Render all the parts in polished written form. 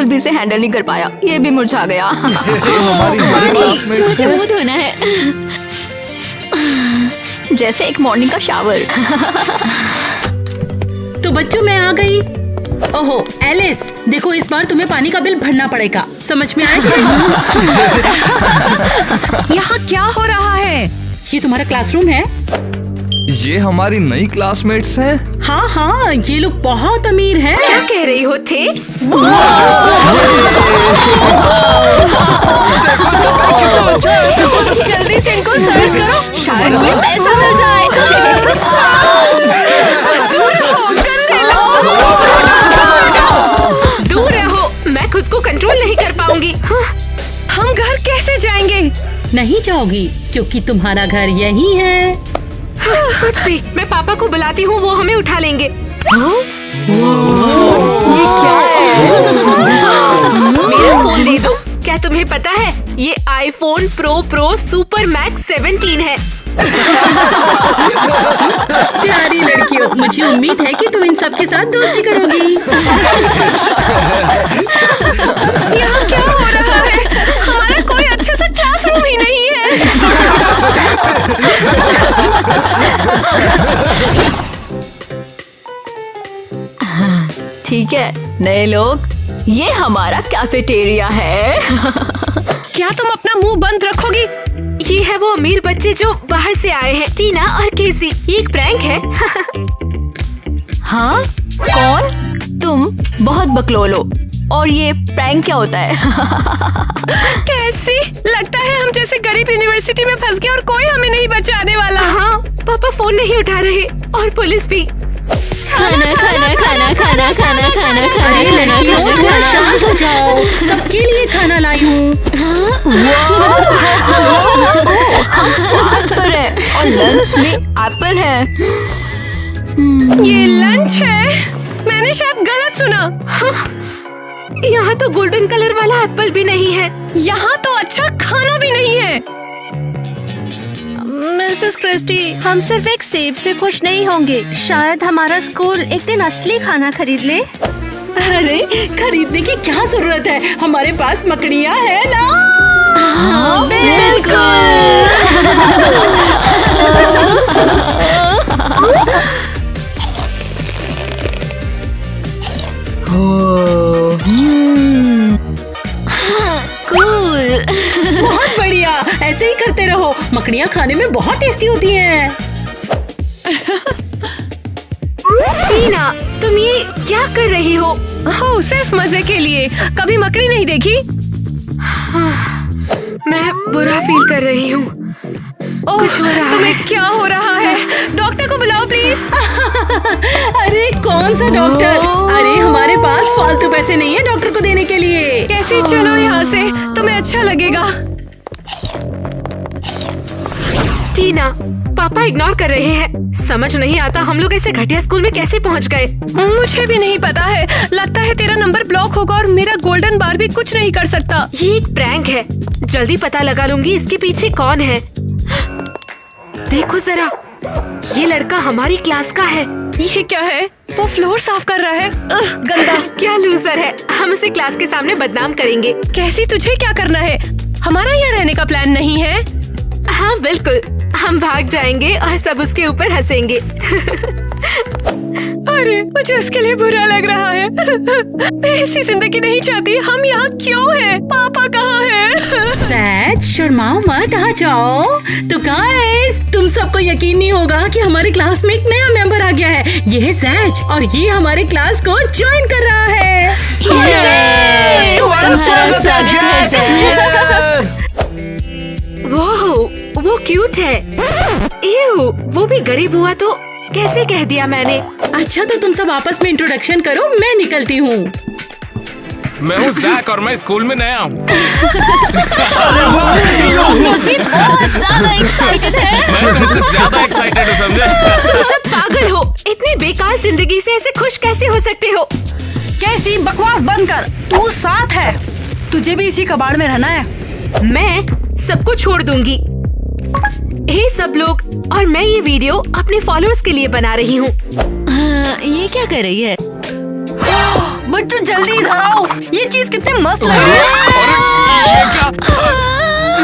भी इसे हैंडल नहीं कर पाया, ये भी मुरझा गया। मुझे मुंह धोना है। जैसे एक मॉर्निंग का शावर। तो बच्चों मैं आ गई। ओहो एलिस, देखो इस बार तुम्हें पानी का बिल भरना पड़ेगा, समझ में आया? यहाँ क्या हो रहा है? ये तुम्हारा क्लासरूम है? ये हमारी नई क्लासमेट्स हैं। हाँ हाँ, ये लोग बहुत अमीर हैं। क्या कह रही हो थे? जल्दी से इनको सर्च करो, शायद कोई पैसा मिल जाए। दूर रहो, मैं खुद को कंट्रोल नहीं कर पाऊंगी। हम घर कैसे जाएंगे? नहीं जाओगी क्योंकि तुम्हारा घर यही है। कुछ भी, मैं पापा को बुलाती हूँ, वो हमें उठा लेंगे। ये क्या है? मेरा फोन दे दो। क्या तुम्हें पता है ये आईफोन प्रो सुपर मैक्स 17 है। प्यारी लड़कियों, मुझे उम्मीद है कि तुम इन सब के साथ दोस्ती करोगी। यहाँ क्या हो रहा है? हमारा कोई अच्छा सा क्लासरूम ही नहीं है। ठीक है नए लोग, ये हमारा कैफेटेरिया है। क्या तुम अपना मुंह बंद रखोगी? ये है वो अमीर बच्चे जो बाहर से आए हैं, टीना और केसी। ये एक प्रैंक है। हाँ कौन? तुम बहुत बकलोलो। और ये प्रैंक क्या होता है? कैसी? लगता है हम जैसे गरीब यूनिवर्सिटी में फंस गए और कोई हमें नहीं बचाने वाला। हाँ, पापा फोन नहीं उठा रहे और पुलिस भी। खाना खाना खाना खाना खाना खाना अरे खाना लड़कियों, थोड़ा शांत हो जाओ, सबके लिए खाना लाई हूँ। फास्ट पर है और लंच में एप्पल है। ये लंच है? मैंने शायद गलत सुना। हाँ, यहाँ तो गोल्डन कलर वाला एप्पल भी नहीं है। यहाँ तो अच्छा खाना भी नहीं है। मिसेस क्रिस्टी, हम सिर्फ एक सेब से खुश नहीं होंगे। शायद हमारा स्कूल एक दिन असली खाना खरीद ले। अरे खरीदने की क्या जरूरत है, हमारे पास मकड़ियाँ है ना। बहुत बढ़िया, ऐसे ही करते रहो। मकड़ियाँ खाने में बहुत टेस्टी होती हैं। टीना, तुम ये क्या कर रही हो? हो, सिर्फ मजे के लिए। कभी मकड़ी नहीं देखी? मैं बुरा फील कर रही हूँ। कुछ हो रहा है। तुम्हें क्या हो रहा है? डॉक्टर को बुलाओ प्लीज। अरे कौन सा डॉक्टर? अरे हमारे पास फालतू पैसे नहीं है डॉक्टर को देने के लिए। कैसे? चलो यहाँ से, तुम्हें अच्छा लगेगा। टीना, पापा इग्नोर कर रहे हैं। समझ नहीं आता हम लोग ऐसे घटिया स्कूल में कैसे पहुँच गए। मुझे भी नहीं पता है। लगता है तेरा नंबर ब्लॉक होगा और मेरा गोल्डन बार भी कुछ नहीं कर सकता। ये एक प्रैंक है। जल्दी पता लगा लूंगी इसके पीछे कौन है। देखो जरा, ये लड़का हमारी क्लास का है। ये क्या है? वो फ्लोर साफ कर रहा है। गंदा। क्या लूजर है। हम उसे क्लास के सामने बदनाम करेंगे। कैसी? तुझे क्या करना है? हमारा यहाँ रहने का प्लान नहीं है। हाँ बिल्कुल, हम भाग जाएंगे और सब उसके ऊपर हंसेंगे। अरे मुझे उसके लिए बुरा लग रहा है। मैं ऐसी जिंदगी नहीं चाहती। हम यहाँ क्यों हैं? पापा कहाँ हैं? सैज, शर्माओ मत, आ जाओ। तो गाइस, तुम सबको यकीन नहीं होगा कि हमारे क्लास में एक नया मेंबर आ गया है। ये है सैज और ये हमारे क्लास को ज्वाइन कर रहा है। तुम्हारा स्वागत है। वो क्यूट है। इव, वो भी गरीब हुआ तो कैसे कह दिया मैंने। अच्छा तो तुम सब आपस में इंट्रोडक्शन करो, मैं निकलती हूँ। मैं हूँ जैक और मैं स्कूल में नया हूँ। मैं तुमसे ज्यादा एक्साइटेड हूँ, समझे? तुम सब पागल हो। इतनी बेकार जिंदगी से ऐसे खुश कैसे हो सकते हो? कैसी? बकवास बंद कर। तू साथ है, तुझे भी इसी कबाड़ में रहना है। मैं सबको छोड़ दूंगी। हे सब लोग, और मैं ये वीडियो अपने फॉलोअर्स के लिए बना रही हूँ। ये क्या कर रही है? बच्चों जल्दी इधर आओ, ये चीज कितने मस्त लग रही है।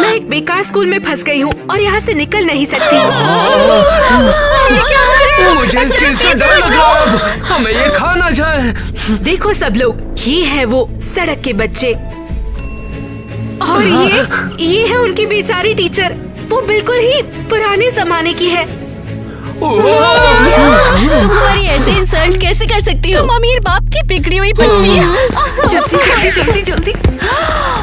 मैं एक बेकार स्कूल में फंस गई हूँ और यहाँ से निकल नहीं सकती। मुझे इस चीज से डर लग रहा है। हमें ये खा ना जाए। देखो सब लोग, ये है वो सड़क के बच्चे और ये है उनकी बेचारी टीचर। वो बिल्कुल ही पुराने जमाने की है। तुम हमारी ऐसे इंसल्ट कैसे कर सकती हो? तुम अमीर बाप की बिगड़ी हुई बच्ची। जल्दी जल्दी जल्दी जल्दी।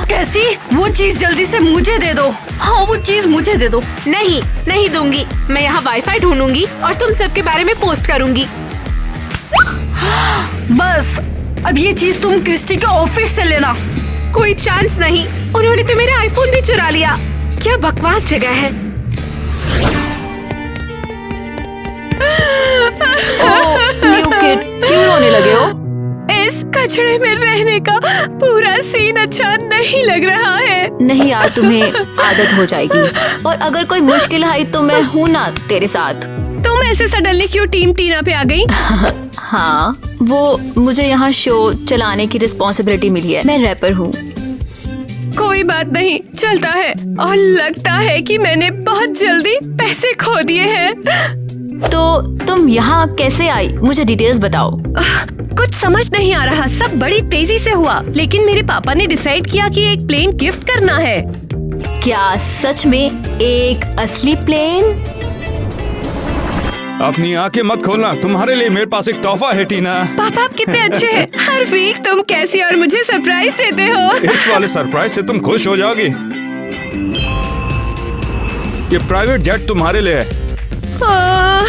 कैसी वो चीज जल्दी से मुझे दे दो। हाँ वो चीज मुझे दे दो। नहीं दूंगी। मैं यहाँ वाईफाई ढूंढूंगी और तुम सबके बारे में पोस्ट करूंगी। बस अब ये चीज तुम क्रिस्टी के ऑफिस से लेना। कोई चांस नहीं, उन्होंने तो मेरा आईफोन भी चुरा लिया। क्या बकवास जगह है। न्यू किड, क्यों रोने लगे हो? इस कचड़े में रहने का पूरा सीन अच्छा नहीं लग रहा है। नहीं यार, तुम्हें आदत हो जाएगी। और अगर कोई मुश्किल आई तो मैं हूँ ना तेरे साथ। तुम ऐसे सडनली क्यों टीम टीना पे आ गई? हाँ, वो मुझे यहाँ शो चलाने की रिस्पॉन्सिबिलिटी मिली है। मैं रैपर हूँ। कोई बात नहीं, चलता है। और लगता है कि मैंने बहुत जल्दी पैसे खो दिए हैं। तो तुम यहाँ कैसे आई? मुझे डिटेल्स बताओ। कुछ समझ नहीं आ रहा, सब बड़ी तेजी से हुआ। लेकिन मेरे पापा ने डिसाइड किया कि एक प्लेन गिफ्ट करना है। क्या सच में एक असली प्लेन? अपनी आंखें मत खोलना, तुम्हारे लिए मेरे पास एक तोहफा है टीना। पापा आप कितने अच्छे हैं। हर वीक तुम कैसी और मुझे सरप्राइज देते हो। इस वाले सरप्राइज से तुम खुश हो जाओगी। ये प्राइवेट जेट तुम्हारे लिए है। हाँ।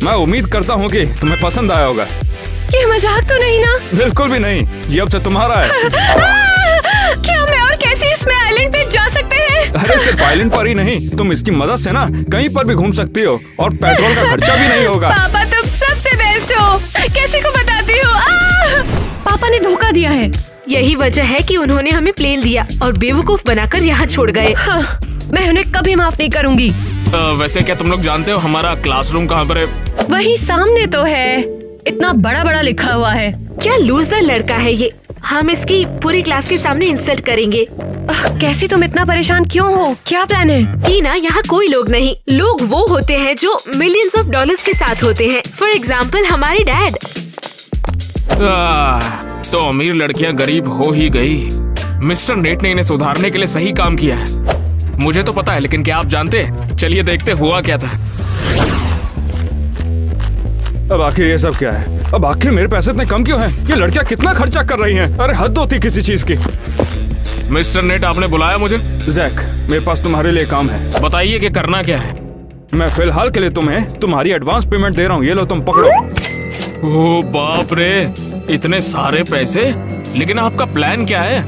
मैं उम्मीद करता हूँ कि तुम्हें पसंद आया होगा। ये मजाक तो नहीं ना? बिल्कुल भी नहीं, ये अब से तुम्हारा है। क्या मैं और कैसी इसमें आइलैंड पे जा सकते हैं? अरे सिर्फ आइलैंड पर ही नहीं, तुम इसकी मदद से ना कहीं पर भी घूम सकती हो और पेट्रोल का खर्चा भी नहीं होगा। पापा तुम सबसे बेस्ट हो। कैसी को बताती हो? पापा ने धोखा दिया है। यही वजह है कि उन्होंने हमें प्लेन दिया और बेवकूफ बनाकर यहाँ छोड़ गए। मैं उन्हें कभी माफ नहीं करूँगी। वैसे क्या तुम लोग जानते हो हमारा क्लासरूम कहाँ पर है? वही सामने तो है, इतना बड़ा बड़ा लिखा हुआ है। क्या लूजर लड़का है ये। हम इसकी पूरी क्लास के सामने इंसल्ट करेंगे। कैसी तुम इतना परेशान क्यों हो? क्या प्लान है? टीना, यहाँ कोई लोग नहीं। लोग वो होते हैं जो मिलियंस ऑफ डॉलर्स के साथ होते हैं। फॉर एग्जाम्पल हमारे डैड। तो अमीर लड़कियाँ गरीब हो ही गई। मिस्टर नेट ने इन्हें सुधारने के लिए सही काम किया है। मुझे तो पता है, लेकिन क्या आप जानते हैं? चलिए देखते हुआ क्या था। अब आखिर ये सब क्या है? अब आखिर मेरे पैसे इतने कम क्यों हैं? ये लड़कियां कितना खर्चा कर रही हैं? अरे हद होती किसी चीज की। मिस्टर नेट, आपने बुलाया मुझे? जैक, मेरे पास तुम्हारे लिए काम है। बताइए कि करना क्या है। मैं फिलहाल के लिए तुम्हें तुम्हारी एडवांस पेमेंट दे रहा हूँ। ये लो, तुम पकड़ो। ओ बाप रे, इतने सारे पैसे। लेकिन आपका प्लान क्या है?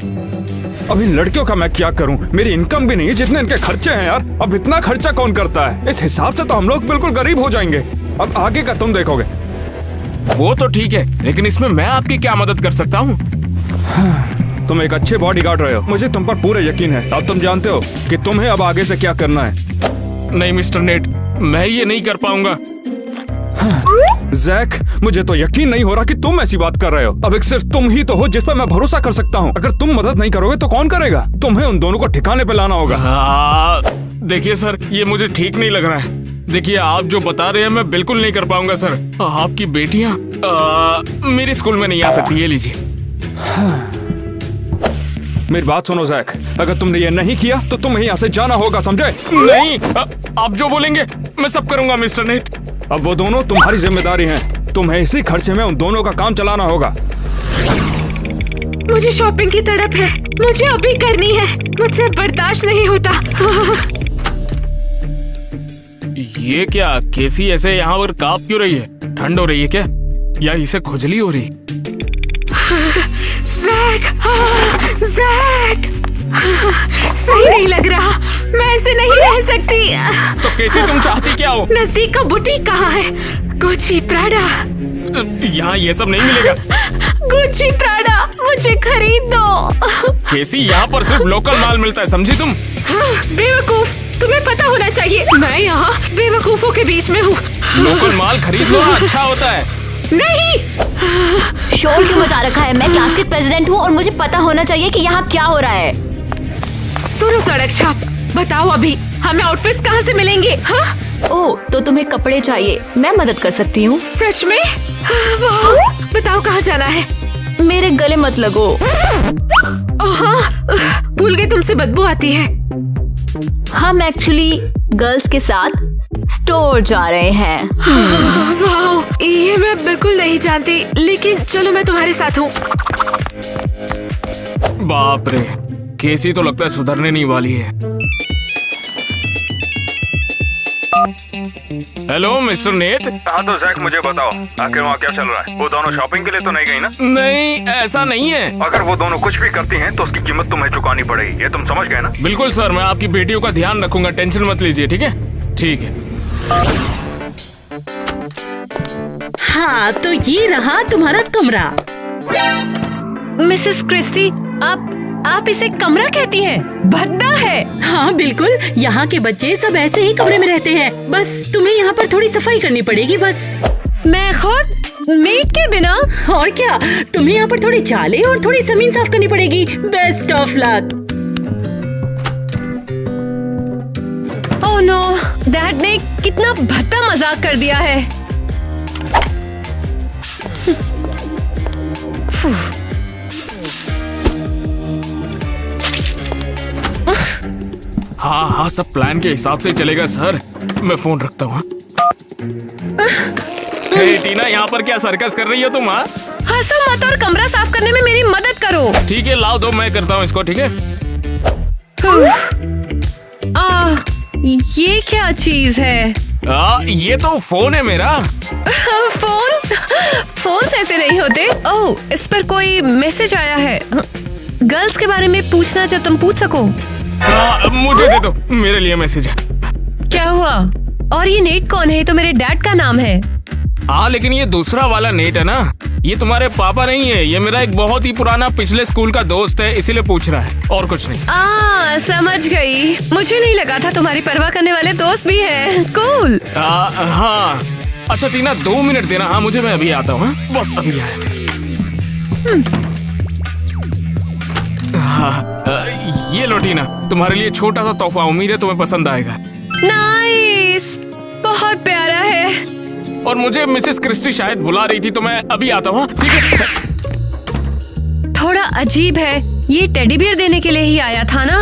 अब इन लड़कियों का मैं क्या करूं? मेरी इनकम भी नहीं है जितने इनके खर्चे हैं यार। अब इतना खर्चा कौन करता है? इस हिसाब से तो हम लोग बिल्कुल गरीब हो जाएंगे। अब आगे का तुम देखोगे। वो तो ठीक है, लेकिन इसमें मैं आपकी क्या मदद कर सकता हूँ? तुम एक अच्छे बॉडीगार्ड रहे हो, मुझे तुम पर पूरा यकीन है। अब तुम जानते हो कि तुम्हें अब आगे से क्या करना है। नहीं मिस्टर नेट, मैं ये नहीं कर पाऊंगा। जैक, मुझे तो यकीन नहीं हो रहा कि तुम ऐसी बात कर रहे हो। अब एक सिर्फ तुम ही तो हो जिस पर मैं भरोसा कर सकता हूँ। अगर तुम मदद नहीं करोगे तो कौन करेगा? तुम्हें उन दोनों को ठिकाने पे लाना होगा। देखिए सर, ये मुझे ठीक नहीं लग रहा है। देखिए, आप जो बता रहे हैं मैं बिल्कुल नहीं कर पाऊंगा सर। आपकी बेटियां मेरे स्कूल में नहीं आ सकती। ये लीजिए। मेरी बात सुनो जैक, अगर तुमने ये नहीं किया तो तुम्हें यहाँ से जाना होगा, समझे? नहीं, आप जो बोलेंगे मैं सब करूंगा मिस्टर नेट। अब वो दोनों तुम्हारी जिम्मेदारी हैं। तुम्हें इसी खर्चे में उन दोनों का काम चलाना होगा। मुझे शॉपिंग की तड़प है, मुझे अभी करनी है। मुझसे बर्दाश्त नहीं होता। ये क्या केसी ऐसे यहाँ पर कांप क्यों रही है? ठंड हो रही है क्या, या इसे खुजली हो रही? जैक, जैक, सही नहीं लग रहा। मैं ऐसे नहीं रह सकती। तो कैसे तुम चाहती क्या हो? नजदीक का बुटीक कहाँ है? Gucci, Prada. यहाँ ये सब नहीं मिलेगा। गुच्ची, प्राडा, मुझे खरीद दो। कैसी, यहाँ पर सिर्फ लोकल माल मिलता है, समझी तुम? बेवकूफ, तुम्हें पता होना चाहिए मैं यहाँ बेवकूफों के बीच में हूँ। लोकल माल खरीद लो, अच्छा होता है। नहीं, शोर क्यों मचा रखा है? मैं क्लास की प्रेसिडेंट हूँ और मुझे पता होना चाहिए कि यहाँ क्या हो रहा है। सुनो सड़क छाप, बताओ अभी हमें आउटफिट्स कहाँ से मिलेंगे? हाँ? ओह, तो तुम्हें कपड़े चाहिए, मैं मदद कर सकती हूँ। सच में? वाह, बताओ कहाँ जाना है? मेरे गले मत लगो। हाँ, भूल गई तुमसे बदबू आती है। हम एक्चुअली गर्ल्स के साथ स्टोर जा रहे हैं। वाह, ये मैं बिल्कुल नहीं जानती, लेकिन चलो मैं तुम्हारे साथ हूँ। बाप रे, केसी तो लगता है सुधरने नहीं वाली है। Hello mister net. हाँ तो जैक, मुझे बताओ आखिर वहाँ क्या चल रहा है? वो दोनों शॉपिंग के लिए तो नहीं गई ना? नहीं, ऐसा नहीं है। अगर वो दोनों कुछ भी करती हैं तो उसकी कीमत तुम्हें चुकानी पड़ेगी, ये तुम समझ गए ना? बिल्कुल सर, मैं आपकी बेटियों का ध्यान रखूंगा, टेंशन मत लीजिए। ठीक है, ठीक है। हाँ, तो ये रहा तुम्हारा कमरा। मिसेस क्रिस्टी, आप इसे कमरा कहती हैं? भद्दा है। हाँ बिल्कुल, यहाँ के बच्चे सब ऐसे ही कमरे में रहते हैं। बस तुम्हें यहाँ पर थोड़ी सफाई करनी पड़ेगी बस। मैं खुद मेड के बिना? और क्या, तुम्हें यहाँ पर थोड़ी चाले और थोड़ी जमीन साफ करनी पड़ेगी। Best of luck. Oh no, dad ने कितना भद्दा मजाक कर दिया है। हाँ हाँ, सब प्लान के हिसाब से चलेगा सर। मैं फोन रखता हूँ। हे टीना, यहाँ पर क्या सर्कस कर रही हो तुम? हाँ, हंसो मत और कमरा साफ करने में मेरी मदद करो। ठीक है, लाओ दो, मैं करता हूँ इसको। ठीक है। ये क्या चीज है? ये तो फोन है मेरा। फोन ऐसे नहीं होते। ओह, इस पर कोई मैसेज आया है। गर्ल्स के बारे में पूछना जब तुम पूछ सको। मुझे दे दो, मेरे लिए मैसेज है। क्या हुआ? और ये नेट कौन है? तो मेरे डैड का नाम है। हाँ, लेकिन ये दूसरा वाला नेट है ना, ये तुम्हारे पापा नहीं है। ये मेरा एक बहुत ही पुराना पिछले स्कूल का दोस्त है, इसीलिए पूछ रहा है, और कुछ नहीं। समझ गई। मुझे नहीं लगा था तुम्हारी परवाह करने वाले दोस्त भी हैं। कूल। हाँ, अच्छा टीना, 2 मिनट देना। हाँ मुझे, मैं अभी आता हूँ। बस अभी आया। ये लो टीना, तुम्हारे लिए छोटा सा तोहफा, उम्मीद है तुम्हें पसंद आएगा। नाइस, बहुत प्यारा है। और मुझे मिसेस क्रिस्टी शायद बुला रही थी, तो मैं अभी आता हूँ। ठीक है। थोड़ा अजीब है, ये टेडी बियर देने के लिए ही आया था ना?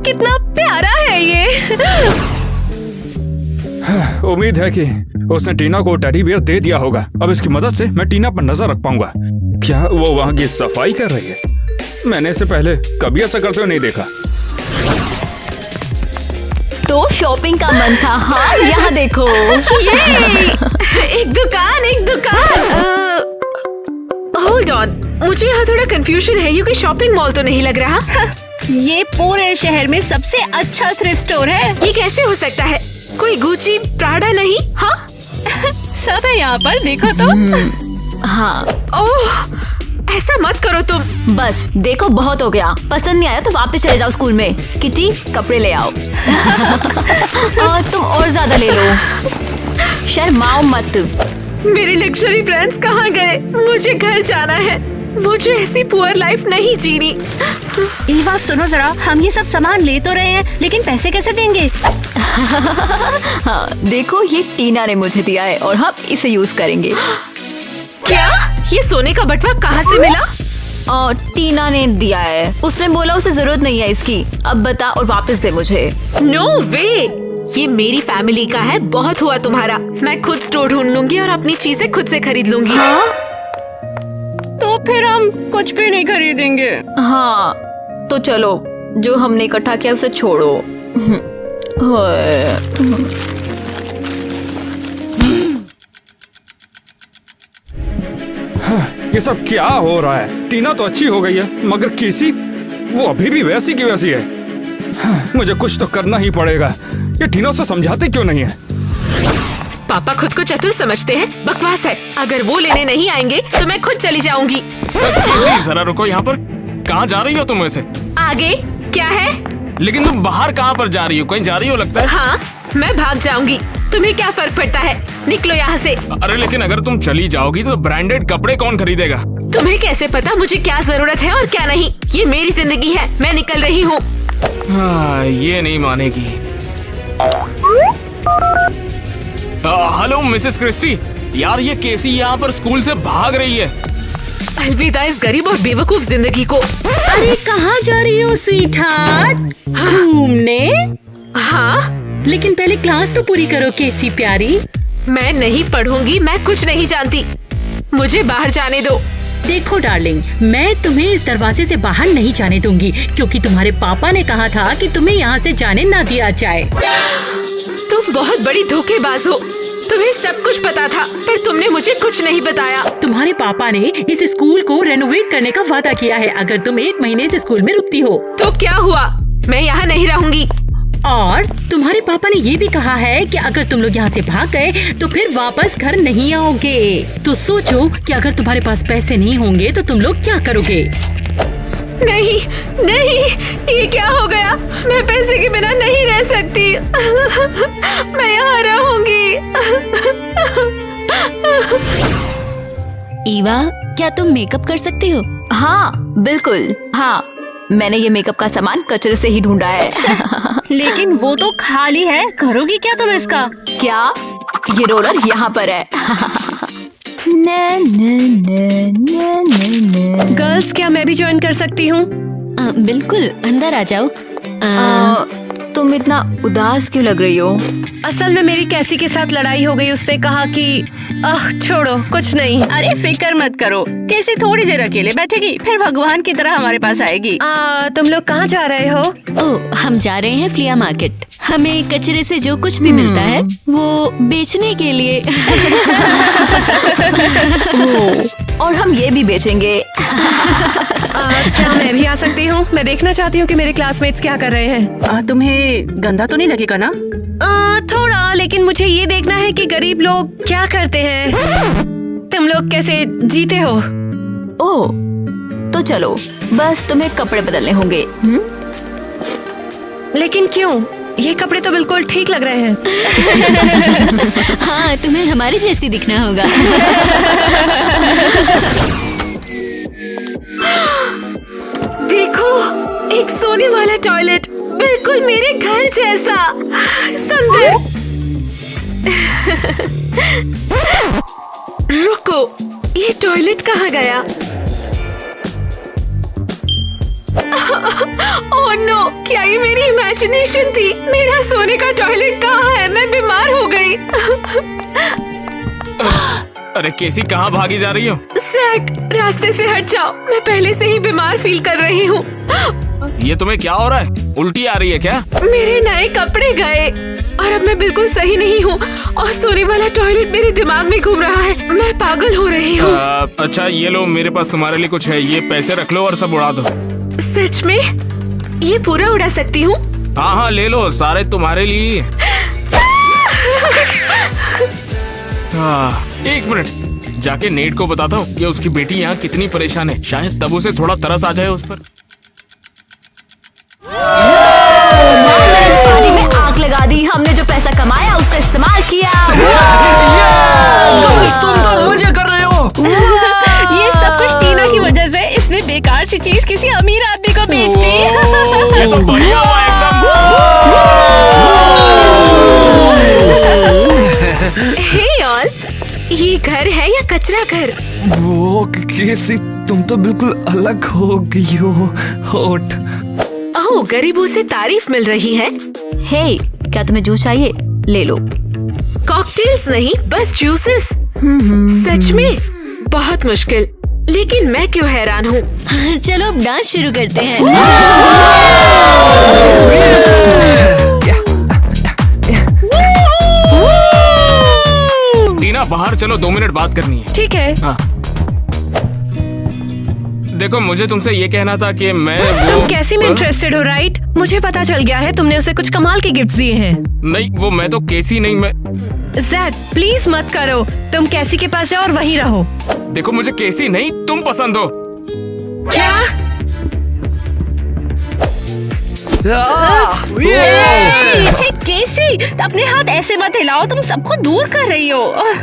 कितना प्यारा है ये। उम्मीद है कि उसने टीना को टेडी बियर दे दिया होगा। अब इसकी मदद से मैं टीना पर नजर रख पाऊंगा। क्या वो वहाँ की सफाई कर रही है? मैंने इससे पहले कभी ऐसा करते हुए नहीं देखा। तो शॉपिंग का मन था। हाँ, यहाँ देखो। एक दुकान। होल्ड ऑन, मुझे यहाँ थोड़ा कंफ्यूजन है, क्योंकि शॉपिंग मॉल तो नहीं लग रहा। ये पूरे शहर में सबसे अच्छा थ्रिफ्ट स्टोर है। ये कैसे हो सकता है? कोई गुची, प्राडा नहीं? हाँ, सब है यहाँ पर, देखो तो। हाँ। ओह, ऐसा मत करो तुम। बस देखो, बहुत हो गया। पसंद नहीं आया तो वापस चले जाओ स्कूल में। किटी, कपड़े ले आओ। तुम और ज्यादा ले लो, शर्माओ मत। मेरे लग्जरी ब्रांड्स कहाँ गए? मुझे घर जाना है। मुझे ऐसी पुअर लाइफ नहीं जीनी। ईवा सुनो जरा, हम ये सब सामान ले तो रहे हैं, लेकिन पैसे कैसे देंगे? हाँ, देखो ये टीना ने मुझे दिया है और हम इसे यूज करेंगे। क्या? ये सोने का बटवा कहाँ से मिला? और टीना ने दिया है। उसने बोला उसे जरूरत नहीं है इसकी। अब बता और वापस दे मुझे। नो वे, ये मेरी फैमिली का है। बहुत हुआ तुम्हारा। मैं खुद स्टोर ढूंढ लूंगी और अपनी चीजें खुद से खरीद लूंगी। हाँ? तो फिर हम कुछ भी नहीं खरीदेंगे। हाँ, तो चलो, जो हमने इकट्ठा किया उसे छोड़ो। ये सब क्या हो रहा है? टीना तो अच्छी हो गई है, मगर केसी वो अभी भी वैसी की वैसी है। मुझे कुछ तो करना ही पड़ेगा। ये टीना से समझाते क्यों नहीं है? पापा खुद को चतुर समझते हैं। बकवास है। अगर वो लेने नहीं आएंगे तो मैं खुद चली जाऊंगी। केसी, जरा रुको यहाँ पर। कहाँ जा रही हो तुम वैसे? आगे क्या है? लेकिन तुम बाहर कहाँ पर जा रही हो? कहीं जा रही हो लगता है। हाँ, मैं भाग जाऊंगी। तुम्हें क्या फर्क पड़ता है? निकलो यहाँ से। अरे लेकिन अगर तुम चली जाओगी तो ब्रांडेड कपड़े कौन खरीदेगा? तुम्हें कैसे पता मुझे क्या जरूरत है और क्या नहीं? ये मेरी जिंदगी है, मैं निकल रही हूँ। हाँ, ये नहीं मानेगी। हेलो मिसेस क्रिस्टी, यार ये केसी यहाँ पर स्कूल से भाग रही है। अलविदा इस गरीब और बेवकूफ जिंदगी को। अरे कहाँ जा रही हो स्वीटहार्ट? घूमने? हाँ, लेकिन पहले क्लास तो पूरी करो केसी प्यारी। मैं नहीं पढ़ूंगी, मैं कुछ नहीं जानती, मुझे बाहर जाने दो। देखो डार्लिंग, मैं तुम्हें इस दरवाजे से बाहर नहीं जाने दूंगी क्योंकि तुम्हारे पापा ने कहा था कि तुम्हें यहाँ से जाने ना दिया जाए। तुम बहुत बड़ी धोखेबाज हो। तुम्हें सब कुछ पता था पर तुमने मुझे कुछ नहीं बताया। तुम्हारे पापा ने इस स्कूल को रेनोवेट करने का वादा किया है अगर तुम 1 महीने से स्कूल में रुकती हो। तो क्या हुआ? मैं यहाँ नहीं रहूंगी। और तुम्हारे पापा ने ये भी कहा है कि अगर तुम लोग यहाँ से भाग गए तो फिर वापस घर नहीं आओगे। तो सोचो कि अगर तुम्हारे पास पैसे नहीं होंगे तो तुम लोग क्या करोगे? नहीं नहीं, ये क्या हो गया? मैं पैसे के बिना नहीं रह सकती। मैं यहाँ रहूंगी। ईवा, क्या तुम मेकअप कर सकती हो? हाँ बिल्कुल, हाँ मैंने ये मेकअप का सामान कचरे से ही ढूंढा है। लेकिन वो तो खाली है, करोगी क्या तुम इसका? क्या? ये रोलर यहाँ पर है। गर्ल्स, क्या मैं भी ज्वाइन कर सकती हूँ? बिल्कुल, अंदर आ जाओ। तुम इतना उदास क्यों लग रही हो? असल में मेरी कैसी के साथ लड़ाई हो गई। उसने कहा कि छोड़ो, कुछ नहीं। अरे फिक्र मत करो, कैसी थोड़ी देर अकेले बैठेगी, फिर भगवान की तरह हमारे पास आएगी। तुम लोग कहाँ जा रहे हो? ओह, हम जा रहे हैं फ्लिया मार्केट। हमें कचरे से जो कुछ भी मिलता है वो बेचने के लिए। और हम ये भी बेचेंगे। क्या मैं भी आ सकती हूँ? मैं देखना चाहती हूँ कि मेरे क्लासमेट्स क्या कर रहे हैं। तुम्हें गंदा तो नहीं लगेगा ना? थोड़ा, लेकिन मुझे ये देखना है कि गरीब लोग क्या करते हैं। तुम लोग कैसे जीते हो? ओह, तो चलो, बस तुम्हें कपड़े बदलने होंगे। लेकिन क्यों? ये कपड़े तो बिल्कुल ठीक लग रहे हैं। हाँ, तुम्हें हमारे जैसी दिखना होगा। देखो, एक सोने वाला टॉयलेट, बिल्कुल मेरे घर जैसा सुंदर। रुको, ये टॉयलेट कहाँ गया? ओह नो, क्या ये मेरी इमेजिनेशन थी? मेरा सोने का टॉयलेट कहाँ है? मैं बीमार हो गई। अरे केसी, कहाँ भागी जा रही हो? जैक, रास्ते से हट जाओ, मैं पहले से ही बीमार फील कर रही हूँ। ये तुम्हें क्या हो रहा है? उल्टी आ रही है क्या? मेरे नए कपड़े गए और अब मैं बिल्कुल सही नहीं हूँ और सोने वाला टॉयलेट मेरे दिमाग में घूम रहा है। मैं पागल हो रही हूँ। अच्छा ये लो, मेरे पास तुम्हारे लिए कुछ है, ये पैसे रख लो और सब उड़ा दो। सच में? ये पूरा उड़ा सकती हूँ? हाँ हाँ, ले लो, सारे तुम्हारे लिए। एक मिनट, जाके नेट को बताता हूँ कि उसकी बेटी यहाँ कितनी परेशान है, शायद तब उसे थोड़ा तरस आ जाए उस पर। इस पार्टी में आग लगा दी, हमने जो पैसा कमाया उसका इस्तेमाल किया। तुम तो मजे कर रहे हो। ये सब कुछ टीना की वजह से। इसने बेकार सी चीज किसी अमीर आदमी को बेच दी। ये तो बढ़िया हुआ एकदम। हे ऑल, ये घर है या कचरा घर? वो केसी, तुम तो बिल्कुल अलग हो गई हो। होठ। ओह, गरीबों से तारीफ मिल रही है। हे, क्या तुम्हें जूस चाहिए? ले लो। कॉकटेल्स नहीं, बस जूसेस। सच में बहुत मुश्किल, लेकिन मैं क्यों हैरान हूँ। चलो अब डांस शुरू करते हैं। टीना, बाहर चलो, 2 मिनट बात करनी है। ठीक है। हाँ। देखो, मुझे तुमसे ये कहना था कि मैं तुम कैसी में इंटरेस्टेड हो, राइट? मुझे पता चल गया है, तुमने उसे कुछ कमाल के गिफ्ट दिए हैं। नहीं, वो मैं तो केसी नहीं, मैं। जैक, प्लीज मत करो। तुम कैसी के पास जाओ और वहीं रहो। देखो, मुझे केसी नहीं, तुम पसंद हो। क्या? केसी केसी, अपने हाथ ऐसे मत हिलाओ, तुम सबको दूर कर रही हो।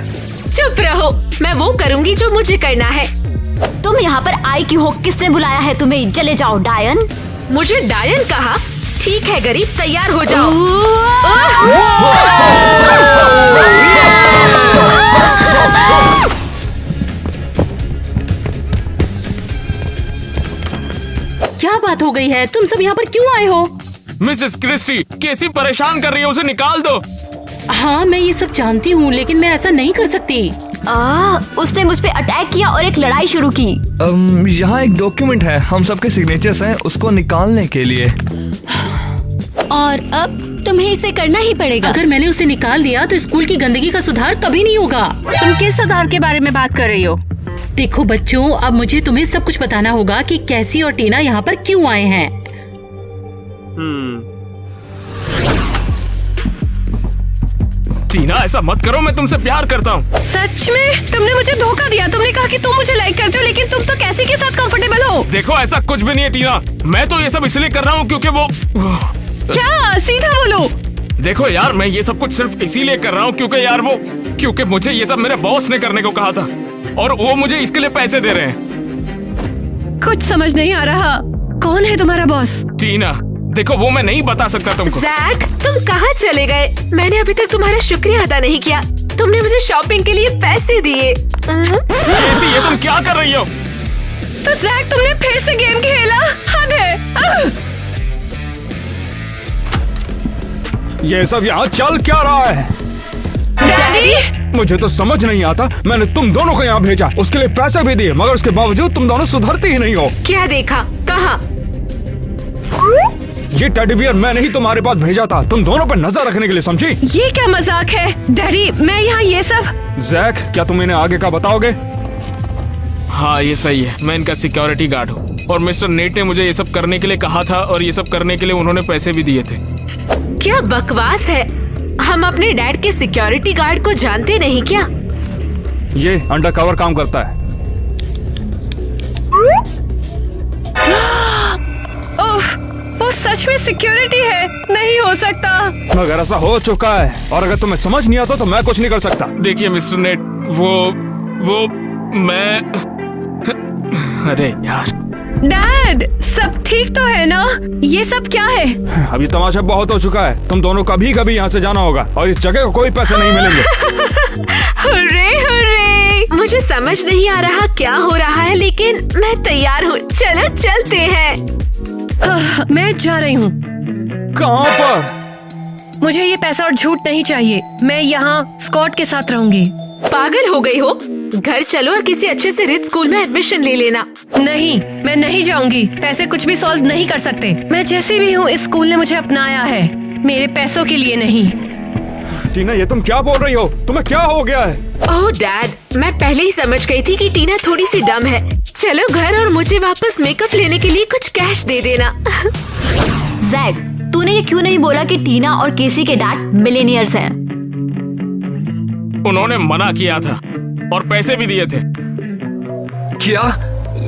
चुप रहो, मैं वो करूँगी जो मुझे करना है। तुम यहाँ पर आई क्यों हो? किसने बुलाया है तुम्हें? चले जाओ डायन। मुझे डायन कहा? ठीक है गरीब, तैयार हो जाओ। क्या बात हो गई है? तुम सब यहाँ पर क्यों आए हो? मिसेस क्रिस्टी, केसी परेशान कर रही है, उसे निकाल दो। हाँ मैं ये सब जानती हूँ, लेकिन मैं ऐसा नहीं कर सकती। उसने मुझ पे अटैक किया और एक लड़ाई शुरू की। यहाँ एक डॉक्यूमेंट है, हम सबके सिग्नेचर्स हैं उसको निकालने के लिए। और अब तुम्हें इसे करना ही पड़ेगा। अगर मैंने उसे निकाल दिया तो स्कूल की गंदगी का सुधार कभी नहीं होगा। तुम किस सुधार के बारे में बात कर रही हो? देखो बच्चों, अब मुझे तुम्हें सब कुछ बताना होगा कि कैसी और टीना यहाँ पर क्यों आए हैं। टीना ऐसा मत करो, मैं तुमसे प्यार करता हूँ। सच में? तुमने मुझे धोखा दिया। तुमने कहा कि तुम मुझे लाइक करते हो, लेकिन तुम तो कैसी के साथ कंफर्टेबल हो। देखो ऐसा कुछ भी नहीं है टीना, मैं तो ये सब इसलिए कर रहा हूँ क्योंकि वो क्या? सीधा बोलो। देखो यार, मैं ये सब कुछ सिर्फ इसीलिए कर रहा हूँ क्योंकि मुझे ये सब मेरे बॉस ने करने को कहा था और वो मुझे इसके लिए पैसे दे रहे हैं। कुछ समझ नहीं आ रहा। कौन है तुम्हारा बॉस? टीना, देखो वो मैं नहीं बता सकता तुमको। जैक, तुम कहाँ चले गए? मैंने अभी तक तुम्हारा शुक्रिया अदा नहीं किया। तुमने मुझे शॉपिंग के लिए पैसे दिए। केसी, ये तुम क्या कर रही हो? तो जैक, तुमने फिर से गेम खेला? हद है। ये सब यहाँ चल क्या रहा है? डैडी, मुझे तो समझ नहीं आता। मैंने तुम दोनों को यहाँ भेजा, उसके लिए पैसे भी दिए, मगर उसके बावजूद तुम दोनों सुधरती ही नहीं हो। क्या देखा? कहाँ? ये टेडी बियर मैंने ही तुम्हारे पास भेजा था, तुम दोनों पर नजर रखने के लिए, समझी? ये क्या मजाक है? डैडी, मैं यहाँ ये सब। जैक, क्या तुम इन्हें आगे का बताओगे? हाँ ये सही है, मैं इनका सिक्योरिटी गार्ड हूँ और मिस्टर नेट ने मुझे ये सब करने के लिए कहा था और ये सब करने के लिए उन्होंने पैसे भी दिए थे। क्या बकवास है? हम अपने डैड के सिक्योरिटी गार्ड को जानते नहीं क्या? ये अंडरकवर काम करता है। उफ, वो सच में सिक्योरिटी है? नहीं हो सकता। मगर ऐसा हो चुका है और अगर तुम्हें समझ नहीं आता तो मैं कुछ नहीं कर सकता। देखिए मिस्टर नेट, वो मैं अरे यार डैड, सब ठीक तो है ना? ये सब क्या है? अभी तमाशा बहुत हो चुका है, तुम दोनों कभी कभी यहाँ से जाना होगा और इस जगह को कोई पैसे नहीं मिलेंगे। Hurray hurray! मुझे समझ नहीं आ रहा क्या हो रहा है, लेकिन मैं तैयार हूँ। चलो चलते हैं। मैं जा रही हूँ। कहाँ पर? मुझे ये पैसा और झूठ नहीं चाहिए। मैं यहाँ स्कॉट के साथ रहूंगी। पागल हो गई हो? घर चलो और किसी अच्छे से रिच स्कूल में एडमिशन ले लेना। नहीं, मैं नहीं जाऊंगी। पैसे कुछ भी सॉल्व नहीं कर सकते। मैं जैसी भी हूँ, इस स्कूल ने मुझे अपनाया है, मेरे पैसों के लिए नहीं। टीना, ये तुम क्या बोल रही हो? तुम्हें क्या हो गया है? ओह डैड, मैं पहले ही समझ गई थी कि टीना थोड़ी सी डम है। चलो घर और मुझे वापस मेकअप लेने के लिए कुछ कैश दे देना। जैक, तूने ये क्यों नहीं बोला कि टीना और केसी के डैड मिलेनियर्स हैं? उन्होंने मना किया था और पैसे भी दिए थे। क्या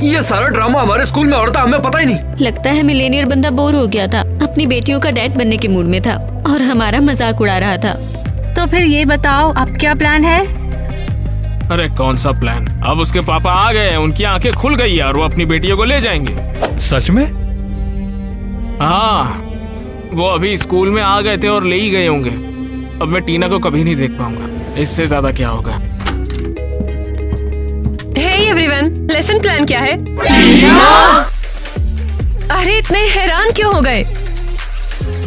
ये सारा ड्रामा हमारे स्कूल में हो रहा था, हमें पता ही नहीं। लगता है मिलेनियर बंदा बोर हो गया था, अपनी बेटियों का डैड बनने के मूड में था और हमारा मजाक उड़ा रहा था। तो फिर ये बताओ, अब क्या प्लान है? अरे कौन सा प्लान? अब उसके पापा आ गए हैं, उनकी आंखें खुल गई है और वो अपनी बेटियों को ले जाएंगे। सच में? हाँ, वो अभी स्कूल में आ गए थे और ले ही गए होंगे। अब मैं टीना को कभी नहीं देख पाऊंगा, इससे ज्यादा क्या होगा। हे एवरीवन, लेसन प्लान क्या है? अरे इतने हैरान क्यों हो गए?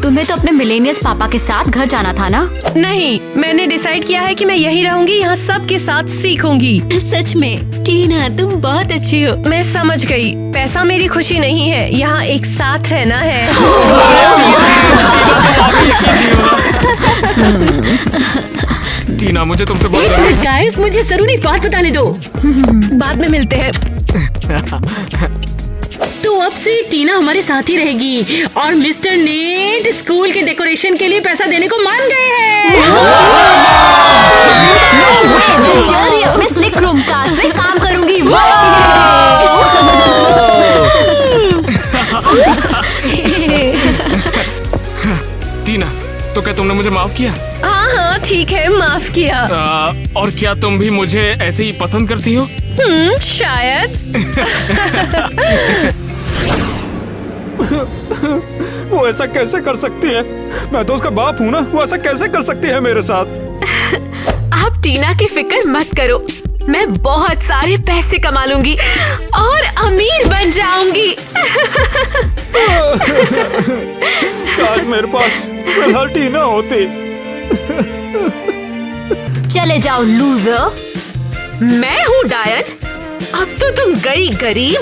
तुम्हें तो अपने मिलेनियर्स पापा के साथ घर जाना था ना? नहीं, मैंने डिसाइड किया है कि मैं यहीं रहूंगी, यहाँ सबके साथ सीखूंगी। सच में टीना, तुम बहुत अच्छी हो। मैं समझ गई, पैसा मेरी खुशी नहीं है, यहाँ एक साथ रहना है। टीना, मुझे तुमसे बहुत जरूरी है। गाइस, मुझे जरूरी बात बताने दो। बाद में मिलते हैं। तो अब से टीना हमारे साथ ही रहेगी और मिस्टर नेट स्कूल के डेकोरेशन के लिए पैसा देने को मान गए हैं। मैं जल्दी अपने स्लिक रूम क्लास में काम करूंगी। टीना, तो क्या तुमने मुझे माफ किया? हाँ हाँ ठीक है, माफ किया। और क्या तुम भी मुझे ऐसे ही पसंद करती हो? शायद। वो ऐसा कैसे कर सकती है? मैं तो उसका बाप हूँ ना, वो ऐसा कैसे कर सकती है मेरे साथ? आप टीना की फिक्र मत करो, मैं बहुत सारे पैसे कमा लूंगी और अमीर बन जाऊंगी। काश मेरे पास फिलहाल टीना होती। चले जाओ लूजर। मैं हूँ डायन, अब तो तुम गई गरीब।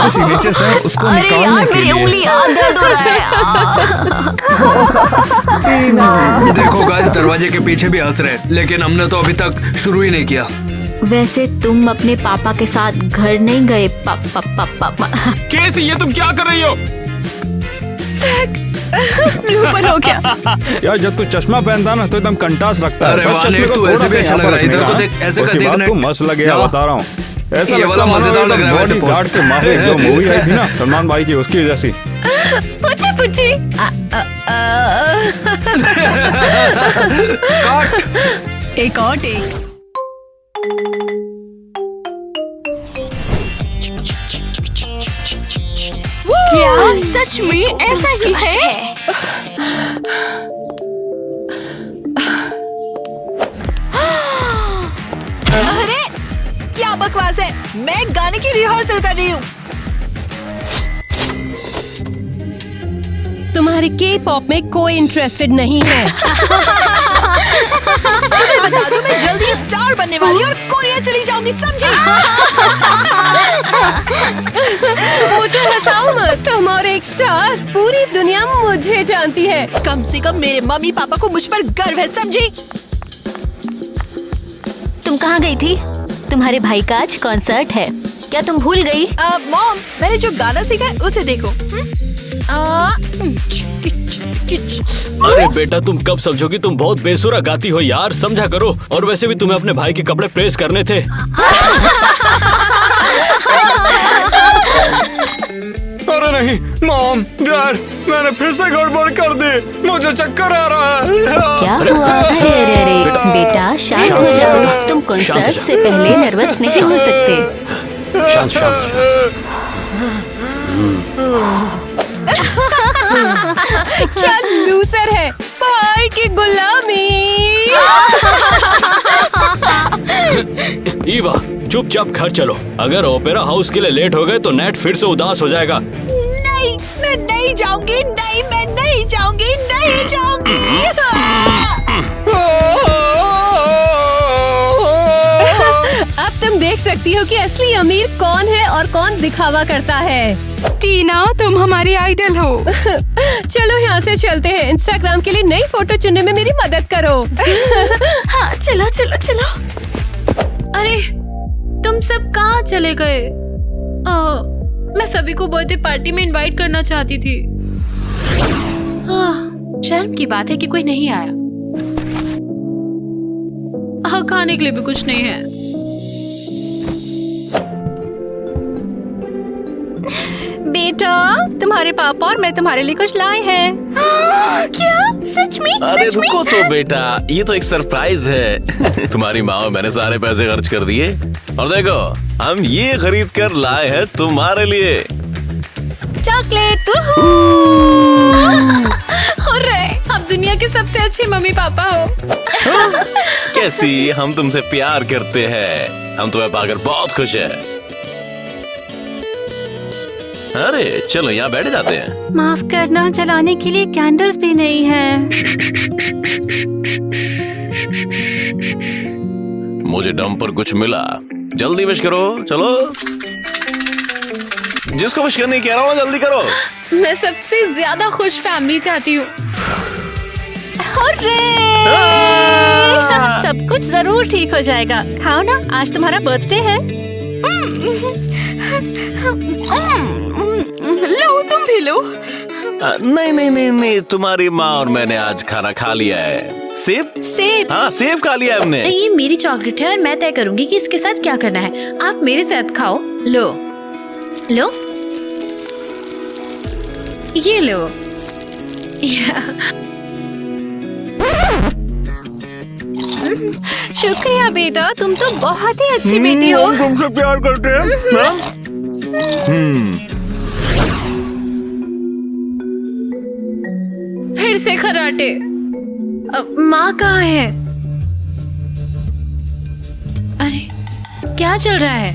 किसी नीचे से उसको अरे निकालने यार के मेरी लिए। उंगली दर्द हो रहा है। देखो गाइस, दरवाजे के पीछे भी हंस रहे हैं, लेकिन हमने तो अभी तक शुरू ही नहीं किया। वैसे तुम अपने पापा के साथ घर नहीं गए? पापा कैसी ये तुम क्या कर रही हो? ब्लूपर हो गया। यार जब तू चश्मा पहनता ना तो एकदम कंटास रखता है। अरे बस वाह, चश्मे को तू थोड़ा ऐसे सा भी अच्छा यहाँ लग पर रहा है। इधर रखने को का। देख, ऐसे उसके कर बाद देखना। तू मस्त लगेगा, यहाँ। बता रहा हूँ। ऐसा ये लगता वाला है मानो मजेदार लग एकदम रहा है वैसे बॉडी पोस्ट। गार्ड के माहिर जो मूवी आई थी ना सलमान भाई की, उसकी जैसी। पूछी पूछी। एक और टेक। क्या सच में ऐसा ही है? अरे क्या बकवास है, मैं गाने की रिहर्सल कर रही हूँ। तुम्हारे के पॉप में कोई इंटरेस्टेड नहीं है। बता दूं, मैं जल्दी स्टार बनने वाली और कोरिया चली जाऊंगी, समझी? मुझे हंसाओ मत, तुम और एक स्टार, पूरी दुनिया मुझे जानती है। कम से कम मेरे मम्मी पापा को मुझ पर गर्व है, समझी? तुम कहाँ गई थी? तुम्हारे भाई का आज कॉन्सर्ट है, क्या तुम भूल गई? मॉम, मैंने जो गाना सीखा है उसे देखो। अरे बेटा, तुम कब समझोगी? तुम बहुत बेसुरा गाती हो यार, समझा करो। और वैसे भी तुम्हें अपने भाई के कपड़े प्रेस करने थे। अरे नहीं मॉम, डैड, मैंने फिर से गड़बड़ कर दी, मुझे चक्कर आ रहा है। क्या हुआ? अरे अरे अरे बेटा, शांत हो जाओ। तुम कॉन्सर्ट से पहले नर्वस नहीं हो सकते। शांत शांत। क्या लूजर है, भाई की गुलामी। ईवा, चुपचाप घर चलो। अगर ओपेरा हाउस के लिए लेट हो गए तो नेट फिर से उदास हो जाएगा। नहीं, मैं नहीं जाऊंगी, नहीं, मैं नहीं जाऊंगी, नहीं जाऊंगी। अब तुम देख सकती हो कि असली अमीर कौन है और कौन दिखावा करता है। टीना, तुम हमारी आइडल हो। चलो यहाँ से चलते हैं, इंस्टाग्राम के लिए नई फोटो चुनने में मेरी मदद करो। हाँ चलो चलो चलो। अरे तुम सब कहाँ चले गए? मैं सभी को बर्थडे पार्टी में इनवाइट करना चाहती थी। शर्म की बात है कि कोई नहीं आया। खाने के लिए भी कुछ नहीं है। बेटा, तुम्हारे पापा और मैं तुम्हारे लिए कुछ लाए हैं। क्या? सच में? अरे रुको तो बेटा, ये तो एक सरप्राइज है। तुम्हारी माँ और मैंने सारे पैसे खर्च कर दिए और देखो हम ये खरीद कर लाए हैं तुम्हारे लिए चॉकलेट। अरे आप दुनिया के सबसे अच्छे मम्मी पापा हो। कैसी, हम तुमसे प्यार करते हैं, हम तुम्हें पाकर बहुत खुश हैं। अरे चलो यहाँ बैठ जाते हैं। माफ करना, जलाने के लिए कैंडल्स भी नहीं है। मुझे डम पर कुछ मिला, जल्दी विश करो, चलो। जिसको विश करने कह रहा हूँ जल्दी करो। मैं सबसे ज्यादा खुश फैमिली चाहती हूँ। सब कुछ जरूर ठीक हो जाएगा। खाओ ना, आज तुम्हारा बर्थडे है। लो, तुम भी लो। नहीं नहीं नहीं नहीं, तुम्हारी माँ और मैंने आज खाना खा लिया है। सेब? सेब? हाँ, सेब खा लिया हमने। ये मेरी चॉकलेट है और मैं तय करूंगी कि इसके साथ क्या करना है। आप मेरे साथ खाओ। लो लो, ये लो। शुक्रिया बेटा, तुम तो बहुत ही अच्छी बेटी हो। हम तुमसे प्यार करते हैं ना? फिर से खराटे। माँ कहाँ है? अरे क्या चल रहा है?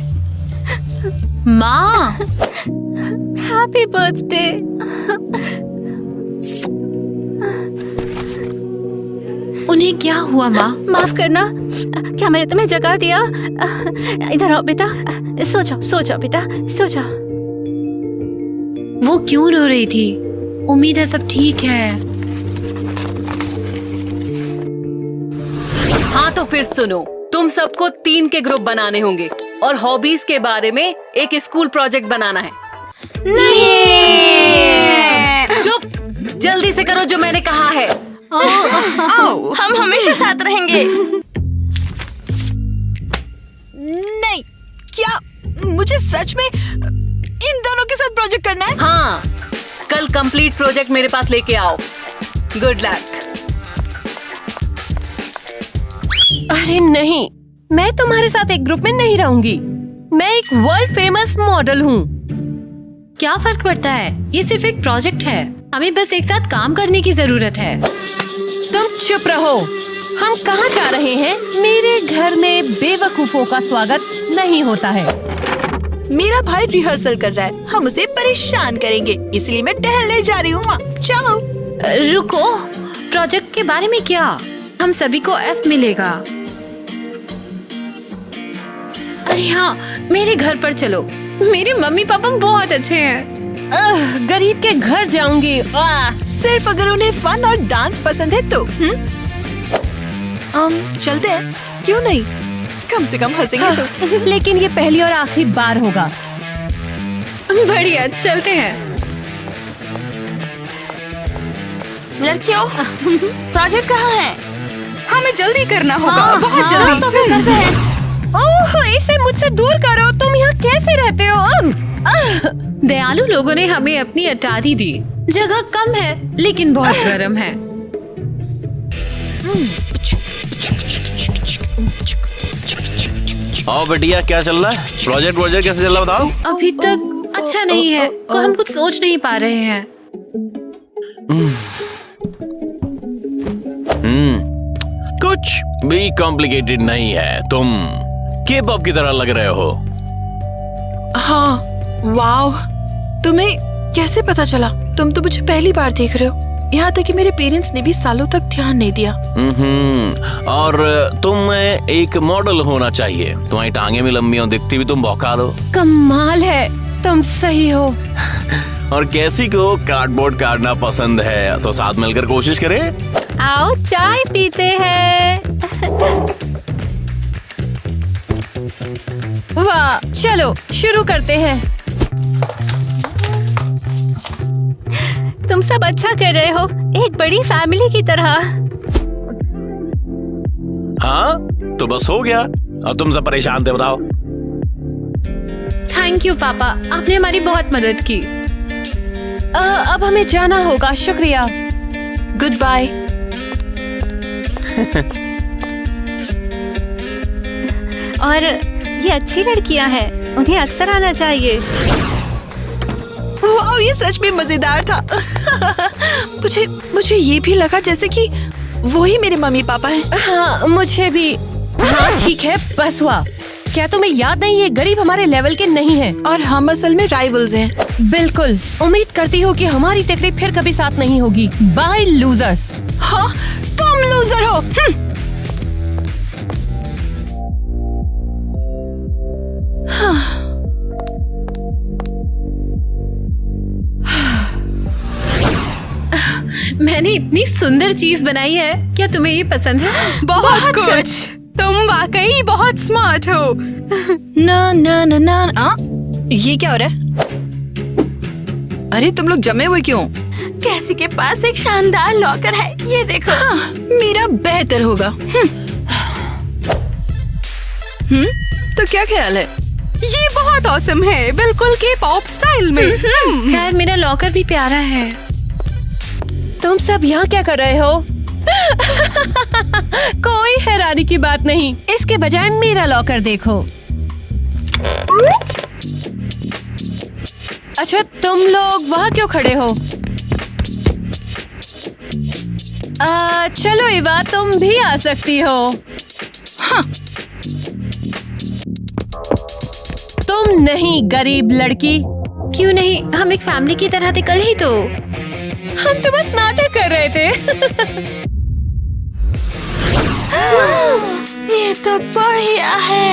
माँ, हैप्पी बर्थडे। उन्हें क्या हुआ माँ? माफ करना, क्या मैंने तुम्हें जगा दिया? इधर आओ बेटा, सो जाओ, सो जाओ बेटा, सो जाओ। वो क्यों रो रही थी? उम्मीद है सब ठीक है। हाँ तो फिर सुनो, तुम सबको 3 के ग्रुप बनाने होंगे और हॉबीज के बारे में एक स्कूल प्रोजेक्ट बनाना है। नहीं! चुप, जल्दी से करो जो मैंने कहा है। हम हमेशा साथ रहेंगे। नहीं, क्या मुझे सच में इन दोनों के साथ प्रोजेक्ट करना है? हाँ, कल कंप्लीट प्रोजेक्ट मेरे पास लेके आओ। Good luck. अरे नहीं, मैं तुम्हारे साथ एक ग्रुप में नहीं रहूंगी। मैं एक वर्ल्ड फेमस मॉडल हूँ। क्या फर्क पड़ता है? ये सिर्फ एक प्रोजेक्ट है, हमें बस एक साथ काम करने की जरूरत है। तुम चुप रहो। हम कहाँ जा रहे हैं? मेरे घर में बेवकूफों का स्वागत नहीं होता है। मेरा भाई रिहर्सल कर रहा है, हम उसे परेशान करेंगे, इसलिए मैं टहलने जा रही हूँ। चलो। रुको, प्रोजेक्ट के बारे में क्या? हम सभी को F मिलेगा। अरे हाँ, मेरे घर पर चलो। मेरे मम्मी पापा बहुत अच्छे हैं। गरीब के घर जाऊंगी। सिर्फ अगर उन्हें फन और डांस पसंद है तो। चलते हैं, क्यों नहीं? कम से कम हंसेंगे तो। लेकिन ये पहली और आखिरी बार होगा। बढ़िया, चलते हैं। लड़कियों, प्रोजेक्ट कहाँ है? हमें जल्दी करना होगा। हाँ, बहुत हाँ। जल्दी। तो फिर करते हैं। ओह, इसे मुझसे दूर करो। तुम यहाँ कैसे रहते हो? दयालु लोगों ने हमें अपनी अटारी दी। जगह कम है लेकिन बहुत गर्म है। आओ बेटिया, क्या चल रहा है? प्रोजेक्ट कैसे चल रहा है बताओ? अभी तक अच्छा नहीं है, तो हम कुछ सोच नहीं पा रहे हैं। कुछ भी कॉम्प्लिकेटेड नहीं है। तुम के-पॉप की तरह लग रहे हो। हाँ, वाओ, तुम्हें कैसे पता चला? तुम तो मुझे पहली बार देख रहे हो। यहाँ तक कि मेरे पेरेंट्स ने भी सालों तक ध्यान नहीं दिया। और तुम एक मॉडल होना चाहिए। तुम्हारी टांगे भी लंबी हो, दिखती भी तुम भौकाल हो। कमाल है, तुम सही हो। और कैसी को कार्डबोर्ड काटना पसंद है, तो साथ मिलकर कोशिश करें। आओ चाय पीते हैं। वाह, चलो शुरू करते हैं। तुम सब अच्छा कर रहे हो, एक बड़ी फैमिली की तरह। हाँ, तो बस हो गया। और तुम सब परेशान थे, बताओ। थैंक यू पापा, आपने हमारी बहुत मदद की। अब हमें जाना होगा, शुक्रिया। Goodbye. और ये अच्छी लड़कियां हैं, उन्हें अक्सर आना चाहिए। वाह, ये सच में मजेदार था। मुझे ये भी लगा जैसे कि वो ही मेरे मम्मी पापा हैं। हाँ, मुझे भी। हाँ ठीक है, बस हुआ। क्या तुम्हें याद नहीं, ये गरीब हमारे लेवल के नहीं हैं। और हम असल में राइवल्स हैं। बिल्कुल। उम्मीद करती हूँ कि हमारी तकड़ी फिर कभी साथ नहीं होगी। Bye losers. हाँ, तुम लूजर हो। मैंने इतनी सुंदर चीज बनाई है, क्या तुम्हें ये पसंद है? बहुत कुछ। तुम वाकई बहुत स्मार्ट हो। ना ना ना ना, ये क्या हो रहा है? अरे तुम लोग जमे हुए क्यों? कैसी के पास एक शानदार लॉकर है, ये देखो। हाँ, मेरा बेहतर होगा। तो क्या ख्याल है? ये बहुत ऑसम है, बिल्कुल के पॉप स्टाइल में। खैर, मेरा लॉकर भी प्यारा है। तुम सब यहाँ क्या कर रहे हो? कोई हैरानी की बात नहीं, इसके बजाय मेरा लॉकर देखो। अच्छा, तुम लोग वहाँ क्यों खड़े हो? चलो इवा, तुम भी आ सकती हो। हाँ। तुम नहीं, गरीब लड़की। क्यों नहीं, हम एक फैमिली की तरह थे कल ही तो। हम तो बस नाटक कर रहे थे। ये तो बढ़िया है।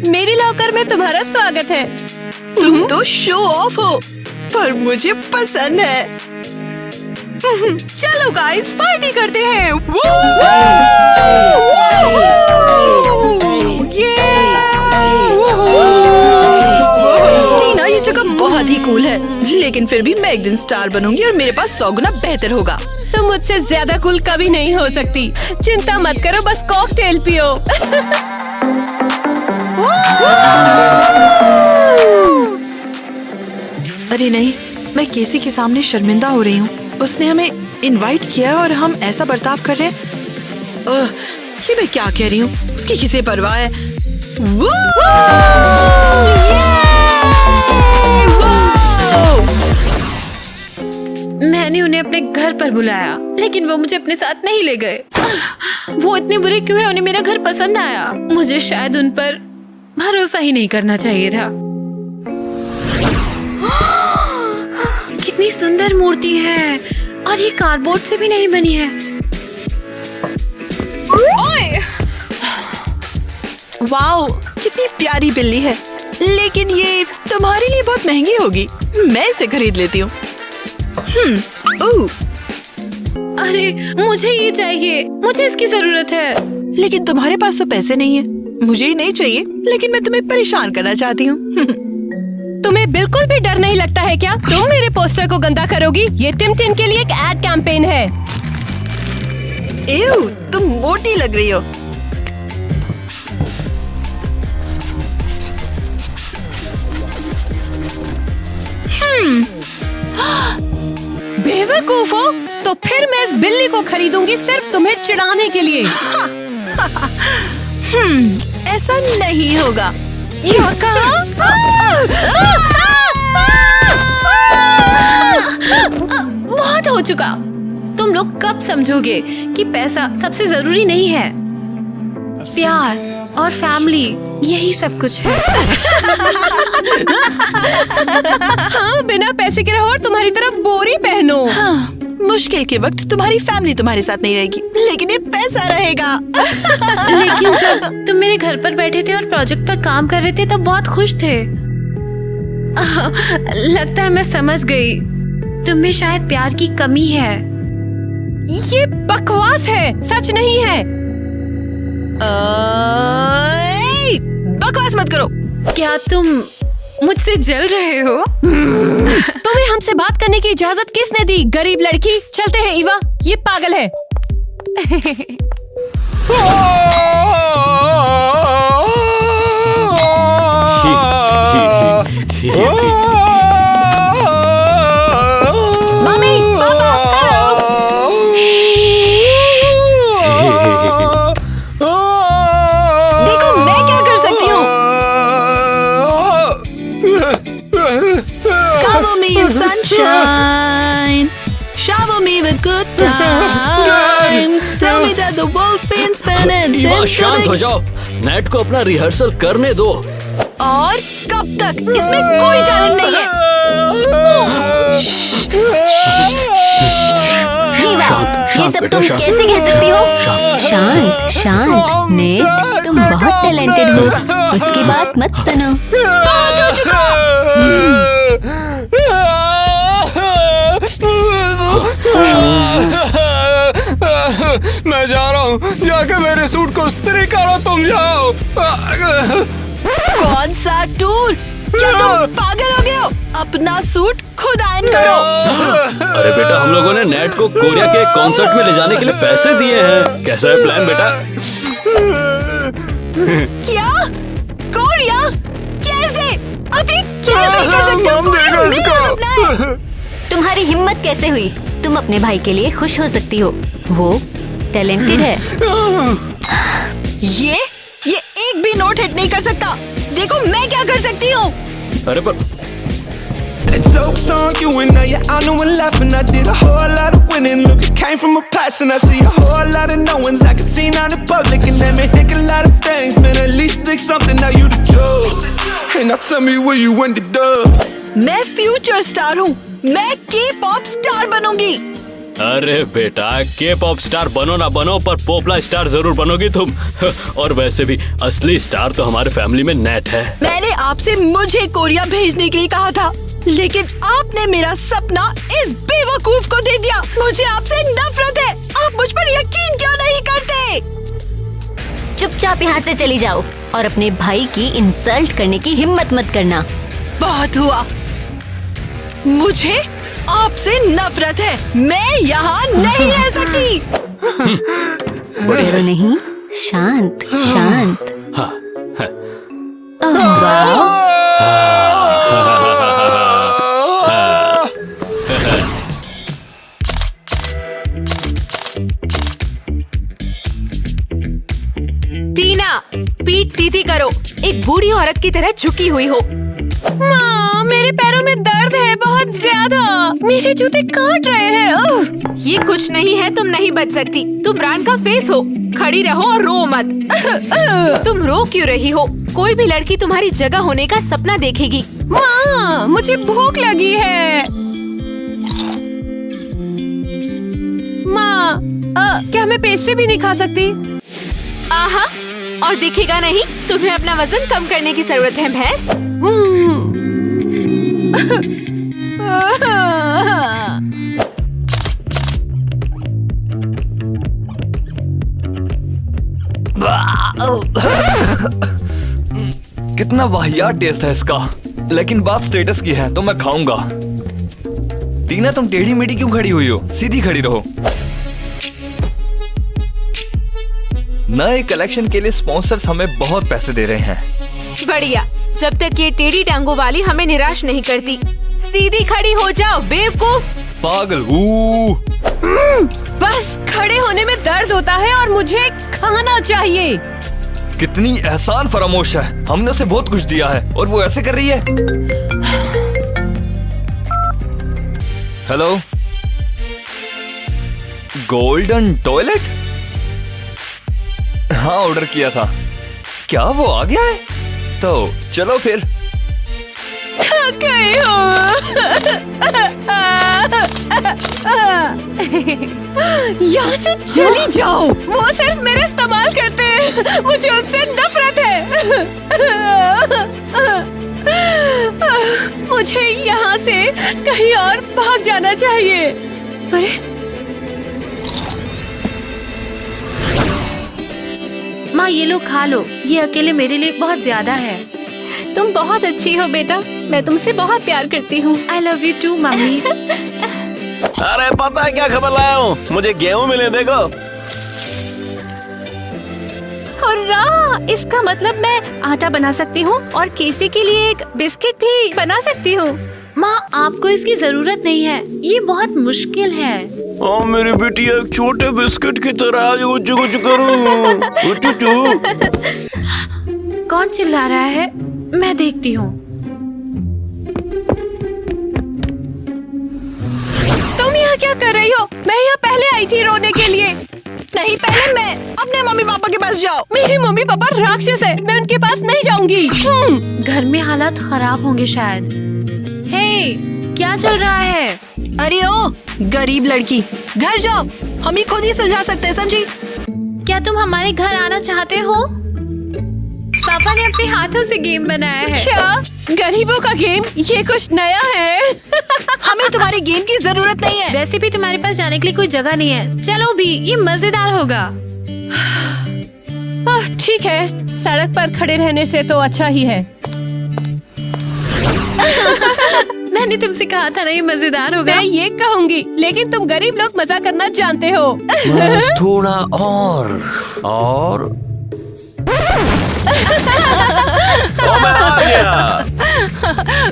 मेरी लॉकर में तुम्हारा स्वागत है। तुम तो शो ऑफ हो, पर मुझे पसंद है। चलो गाइस, पार्टी करते हैं। टीना, ये जगह बहुत ही कूल है, लेकिन फिर भी मैं एक दिन स्टार बनूंगी और मेरे पास 100 गुना बेहतर होगा। तुम मुझसे ज्यादा कूल कभी नहीं हो सकती। चिंता मत करो, बस कॉकटेल पियो। अरे नहीं, मैं केसी के सामने शर्मिंदा हो रही हूँ। उसने हमें इनवाइट किया और हम ऐसा बर्ताव कर रहे हैं। ये मैं क्या कह रही हूँ, उसकी किसे परवाह है। मैंने उन्हें अपने घर पर बुलाया, लेकिन वो मुझे अपने साथ नहीं ले गए। वो इतने बुरे क्यों हैं? उन्हें मेरा घर पसंद आया। मुझे शायद उन पर भरोसा ही नहीं करना चाहिए था। कितनी सुंदर मूर्ति है, और ये कार्डबोर्ड से भी नहीं बनी है। ओए! वाओ, कितनी प्यारी बिल्ली है, लेकिन ये तुम्हारे लिए बहुत महंगी होगी। मैं इसे खरीद लेती हूँ। अरे मुझे ये चाहिए, मुझे इसकी जरूरत है। लेकिन तुम्हारे पास तो पैसे नहीं है। मुझे ही नहीं चाहिए, लेकिन मैं तुम्हें परेशान करना चाहती हूँ। तुम्हें बिल्कुल भी डर नहीं लगता है क्या? तुम मेरे पोस्टर को गंदा करोगी? ये टिम टिन के लिए एक एड कैंपेन है। एव, तुम मोटी लग रही हो। बेवकूफ हो? तो फिर मैं इस बिल्ली को खरीदूंगी सिर्फ तुम्हें चिढ़ाने के लिए। ऐसा नहीं होगा। क्या कहा? बहुत हो चुका। तुम लोग कब समझोगे कि पैसा सबसे जरूरी नहीं है? प्यार और फैमिली, यही सब कुछ है। हाँ, बिना पैसे के रहो और तुम्हारी तरफ बोरी पहनो। हाँ, मुश्किल के वक्त तुम्हारी फैमिली तुम्हारे साथ नहीं रहेगी, लेकिन ये पैसा रहेगा। लेकिन जब तुम मेरे घर पर बैठे थे और प्रोजेक्ट पर काम कर रहे थे तो बहुत खुश थे। लगता है मैं समझ गई, तुम में शायद प्यार की कमी है। ये बकवास है, सच नहीं है। बकवास मत करो। क्या तुम मुझसे जल रहे हो? तुम्हें हमसे बात करने की इजाजत किसने दी, गरीब लड़की? चलते हैं इवा, ये पागल है। मम्मी, पापा, देखो मैं क्या कर सकती हूँ। Cover me in sunshine, shower me with good times, tell me that the world's been spinning Eva, since शांत the हो जाओ। नेट को अपना रिहर्सल करने दो। और कब तक? इसमें कोई टैलेंट नहीं है। ये सब तुम कैसे कह सकती हो? शांत शांत। नेट, तुम बहुत टैलेंटेड हो, उसकी बात मत सुनो। बहुत हो चुका। मैं जा रहा हूँ, जाके मेरे सूट को इस्त्री करो, तुम जाओ। कौन सा टूर? क्या तुम पागल हो गए हो? अपना सूट खुद आयरन करो। अरे बेटा, हम लोगों ने नेट को कोरिया के कॉन्सर्ट में ले जाने के लिए पैसे दिए हैं। कैसा है प्लान बेटा? क्या? कोरिया? कैसे? अभी कैसे कर सकते हो? कोरिया मेरा सपना है। तुम्हारी हिम्मत कैसे हुई? तुम तुम अपने भाई के लिए खुश हो सकती हो, वो टैलेंटेड है। ये एक भी नोट हिट नहीं कर सकता। देखो मैं क्या कर सकती हूँ। अरे पर Joke's on you and now you're on and laughing. I did a whole lot of winning. Look, it came from a passion. I see a whole lot of no ones I could see out in public, and they may think a lot of things. Man, at least think something. Now you the judge. And now tell me where you ended up. मैं future star हूँ। मैं K-pop star बनूंगी। अरे बेटा, के pop star बनो ना बनो, पर पोपला स्टार जरूर बनोगी तुम। और वैसे भी असली स्टार तो हमारे फैमिली में नेट है। मैंने आपसे मुझे कोरिया भेजने के लिए कहा था, लेकिन आपने मेरा सपना इस बेवकूफ को दे दिया। मुझे आपसे नफरत है। आप मुझ पर यकीन क्यों नहीं करते? चुपचाप यहाँ से चली जाओ और अपने भाई की इंसल्ट करने की हिम्मत मत करना। बहुत हुआ। मुझे आपसे नफरत है। मैं यहाँ नहीं रह सकती। डरो नहीं, शांत शांत। ओह, वाह। टीना, पीठ सीधी करो। एक बूढ़ी औरत की तरह झुकी हुई हो। माँ, मेरे पैरों में दर्द है बहुत ज्यादा। मेरे जूते काट रहे हैं। ये कुछ नहीं है, तुम नहीं बच सकती। तुम ब्रांड का फेस हो। खड़ी रहो और रो मत। तुम रो क्यों रही हो? कोई भी लड़की तुम्हारी जगह होने का सपना देखेगी। माँ, मुझे भूख लगी है। माँ, क्या मैं पेस्ट्री भी नहीं खा सकती? आहा, और दिखेगा नहीं। तुम्हें अपना वजन कम करने की जरूरत है भैंस। कितना वाहियात टेस्ट है इसका, लेकिन बात स्टेटस की है तो मैं खाऊंगा। टीना, तुम टेढ़ी मेढ़ी क्यों खड़ी हुई हो? सीधी खड़ी रहो। नए कलेक्शन के लिए स्पॉन्सर्स हमें बहुत पैसे दे रहे हैं। बढ़िया, जब तक ये टेढ़ी टांगों वाली हमें निराश नहीं करती। सीधी खड़ी हो जाओ बेवकूफ। पागल। बस खड़े होने में दर्द होता है और मुझे खाना चाहिए। कितनी एहसान फरामोश है। हमने उसे बहुत कुछ दिया है और वो ऐसे कर रही है। Hello, golden toilet? हाँ, ऑर्डर किया था। क्या वो आ गया है? तो चलो फिर। गई हो। यहाँ से चली जाओ। वो सिर्फ मेरा इस्तेमाल करते हैं। मुझे उनसे नफरत है। मुझे यहाँ से कहीं और भाग जाना चाहिए। अरे, माँ, ये लो खा लो। ये अकेले मेरे लिए बहुत ज्यादा है। तुम बहुत अच्छी हो बेटा। मैं तुमसे बहुत प्यार करती हूँ। I love you too, mummy. अरे पता है क्या खबर लाया हूँ? मुझे गेहूं मिले, देखो। हुर्रा! इसका मतलब मैं आटा बना सकती हूँ और केसी के लिए एक बिस्किट भी बना सकती हूँ। माँ, आपको इसकी जरूरत नहीं है। ये बहुत मुश्किल है। ओ मेरी बेटी, एक छोटे बिस्किट की तरह कुछ करूँ। कौन चिल्ला रहा है? मैं देखती हूँ। तुम यहाँ क्या कर रही हो? मैं यहाँ पहले आई थी रोने के लिए। नहीं, पहले मैं। अपने मम्मी पापा के पास जाओ। मेरे मम्मी पापा राक्षस है। मैं उनके पास नहीं जाऊंगी। घर में हालात खराब होंगे शायद। हे, क्या चल रहा है? अरे ओ गरीब लड़की, घर जाओ। हम ही खुद ही सुलझा सकते हैं, समझी? क्या तुम हमारे घर आना चाहते हो? पापा ने अपने हाथों से गेम बनाया है। क्या? गरीबों का गेम? ये कुछ नया है। हमें तुम्हारे गेम की जरूरत नहीं है। वैसे भी तुम्हारे पास जाने के लिए कोई जगह नहीं है। चलो भी, ये मजेदार होगा। ठीक है, सड़क पर खड़े रहने से तो अच्छा ही है। मैंने तुमसे कहा था ना ये मजेदार होगा। मैं ये कहूँगी, लेकिन तुम गरीब लोग मजा करना जानते हो। बस थोड़ा और मैं आ गया।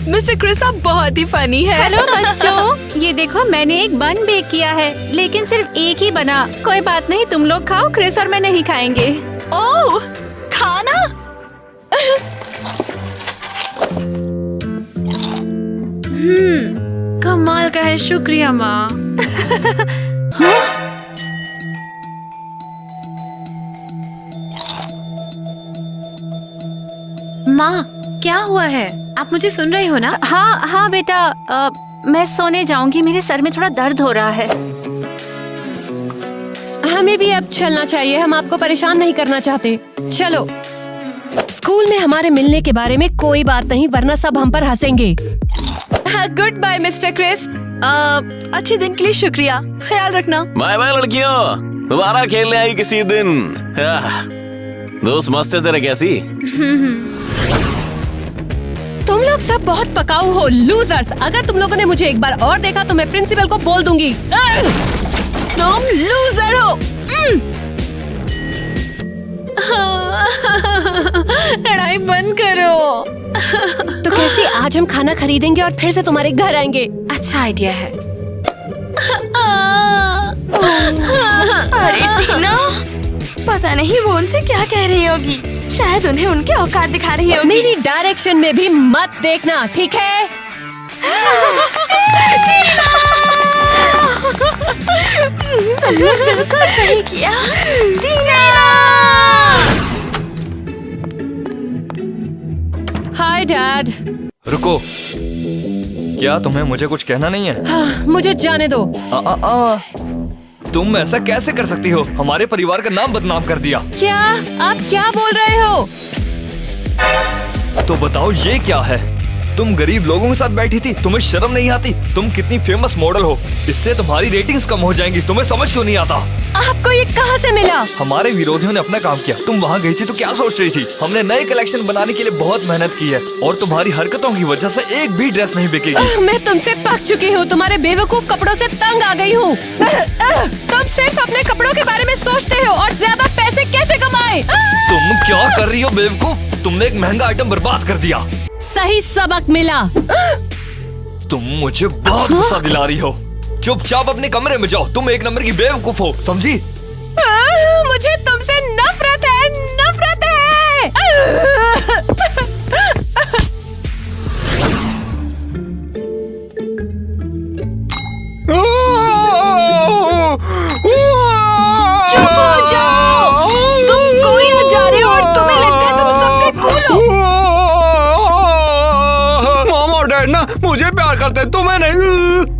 मिस्टर क्रिस आप बहुत ही फनी है। हेलो बच्चों, ये देखो मैंने एक बन बेक किया है, लेकिन सिर्फ एक ही बना। कोई बात नहीं, तुम लोग खाओ, क्रिस और मैं नहीं खाएंगे। ओह, खाना? कमाल का है, शुक्रिया माँ। माँ, क्या हुआ है? आप मुझे सुन रही हो ना? हाँ हाँ बेटा, मैं सोने जाऊंगी, मेरे सर में थोड़ा दर्द हो रहा है। हमें भी अब चलना चाहिए, हम आपको परेशान नहीं करना चाहते। चलो। स्कूल में हमारे मिलने के बारे में कोई बात नहीं, वरना सब हम पर हंसेंगे। Good bye mister Chris. अच्छे दिन के लिए शुक्रिया, ख्याल रखना। बाय बाय लड़कियों, दोबारा खेलने आई किसी दिन। दोस्त मस्त है तेरे कैसी? तुम लोग सब बहुत पकाऊ हो, लूजर्स। अगर तुम लोगों ने मुझे एक बार और देखा तो मैं प्रिंसिपल को बोल दूंगी। तुम लूजर हो। लड़ाई बंद करो। तो कैसे आज हम खाना खरीदेंगे और फिर से तुम्हारे घर आएंगे? अच्छा आइडिया है। अरे टीना, पता नहीं वो उनसे क्या कह रही होगी। शायद उन्हें उनके औकात दिखा रही होगी। मेरी डायरेक्शन में भी मत देखना, ठीक है? तुमने बिल्कुल सही किया। टीना! Hi dad. रुको, क्या तुम्हें मुझे कुछ कहना नहीं है? मुझे जाने दो। तुम ऐसा कैसे कर सकती हो? हमारे परिवार का नाम बदनाम कर दिया। क्या आप क्या बोल रहे हो? तो बताओ ये क्या है? तुम गरीब लोगों के साथ बैठी थी, तुम्हें शर्म नहीं आती? तुम कितनी फेमस मॉडल हो, इससे तुम्हारी रेटिंग्स कम हो जाएंगी। तुम्हें समझ क्यों नहीं आता? आपको ये कहाँ से मिला? हमारे विरोधियों ने अपना काम किया। तुम वहाँ गई थी तो क्या सोच रही थी? हमने नए कलेक्शन बनाने के लिए बहुत मेहनत की है और तुम्हारी हरकतों की वजह से एक भी ड्रेस नहीं बिकेगी। मैं तुमसे पक चुकी हूँ, तुम्हारे बेवकूफ कपड़ों से तंग आ गई हूँ। तुम सिर्फ अपने कपड़ों के बारे में सोचते हो और ज्यादा पैसे कैसे कमाए? तुम क्या कर रही हो बेवकूफ? तुमने एक महंगा आइटम बर्बाद कर दिया। सही सबक मिला। तुम मुझे बहुत गुस्सा दिला रही हो। चुपचाप अपने कमरे में जाओ, तुम एक नंबर की बेवकूफ हो, समझी? मुझे तुमसे नफरत है, नफरत है। चुप हो जाओ। तुम कोरिया जा रहे हो और तुम्हें लगता है तुम सबसे कूल हो। मॉम और डैड ना मुझे प्यार करते, तुम्हें नहीं,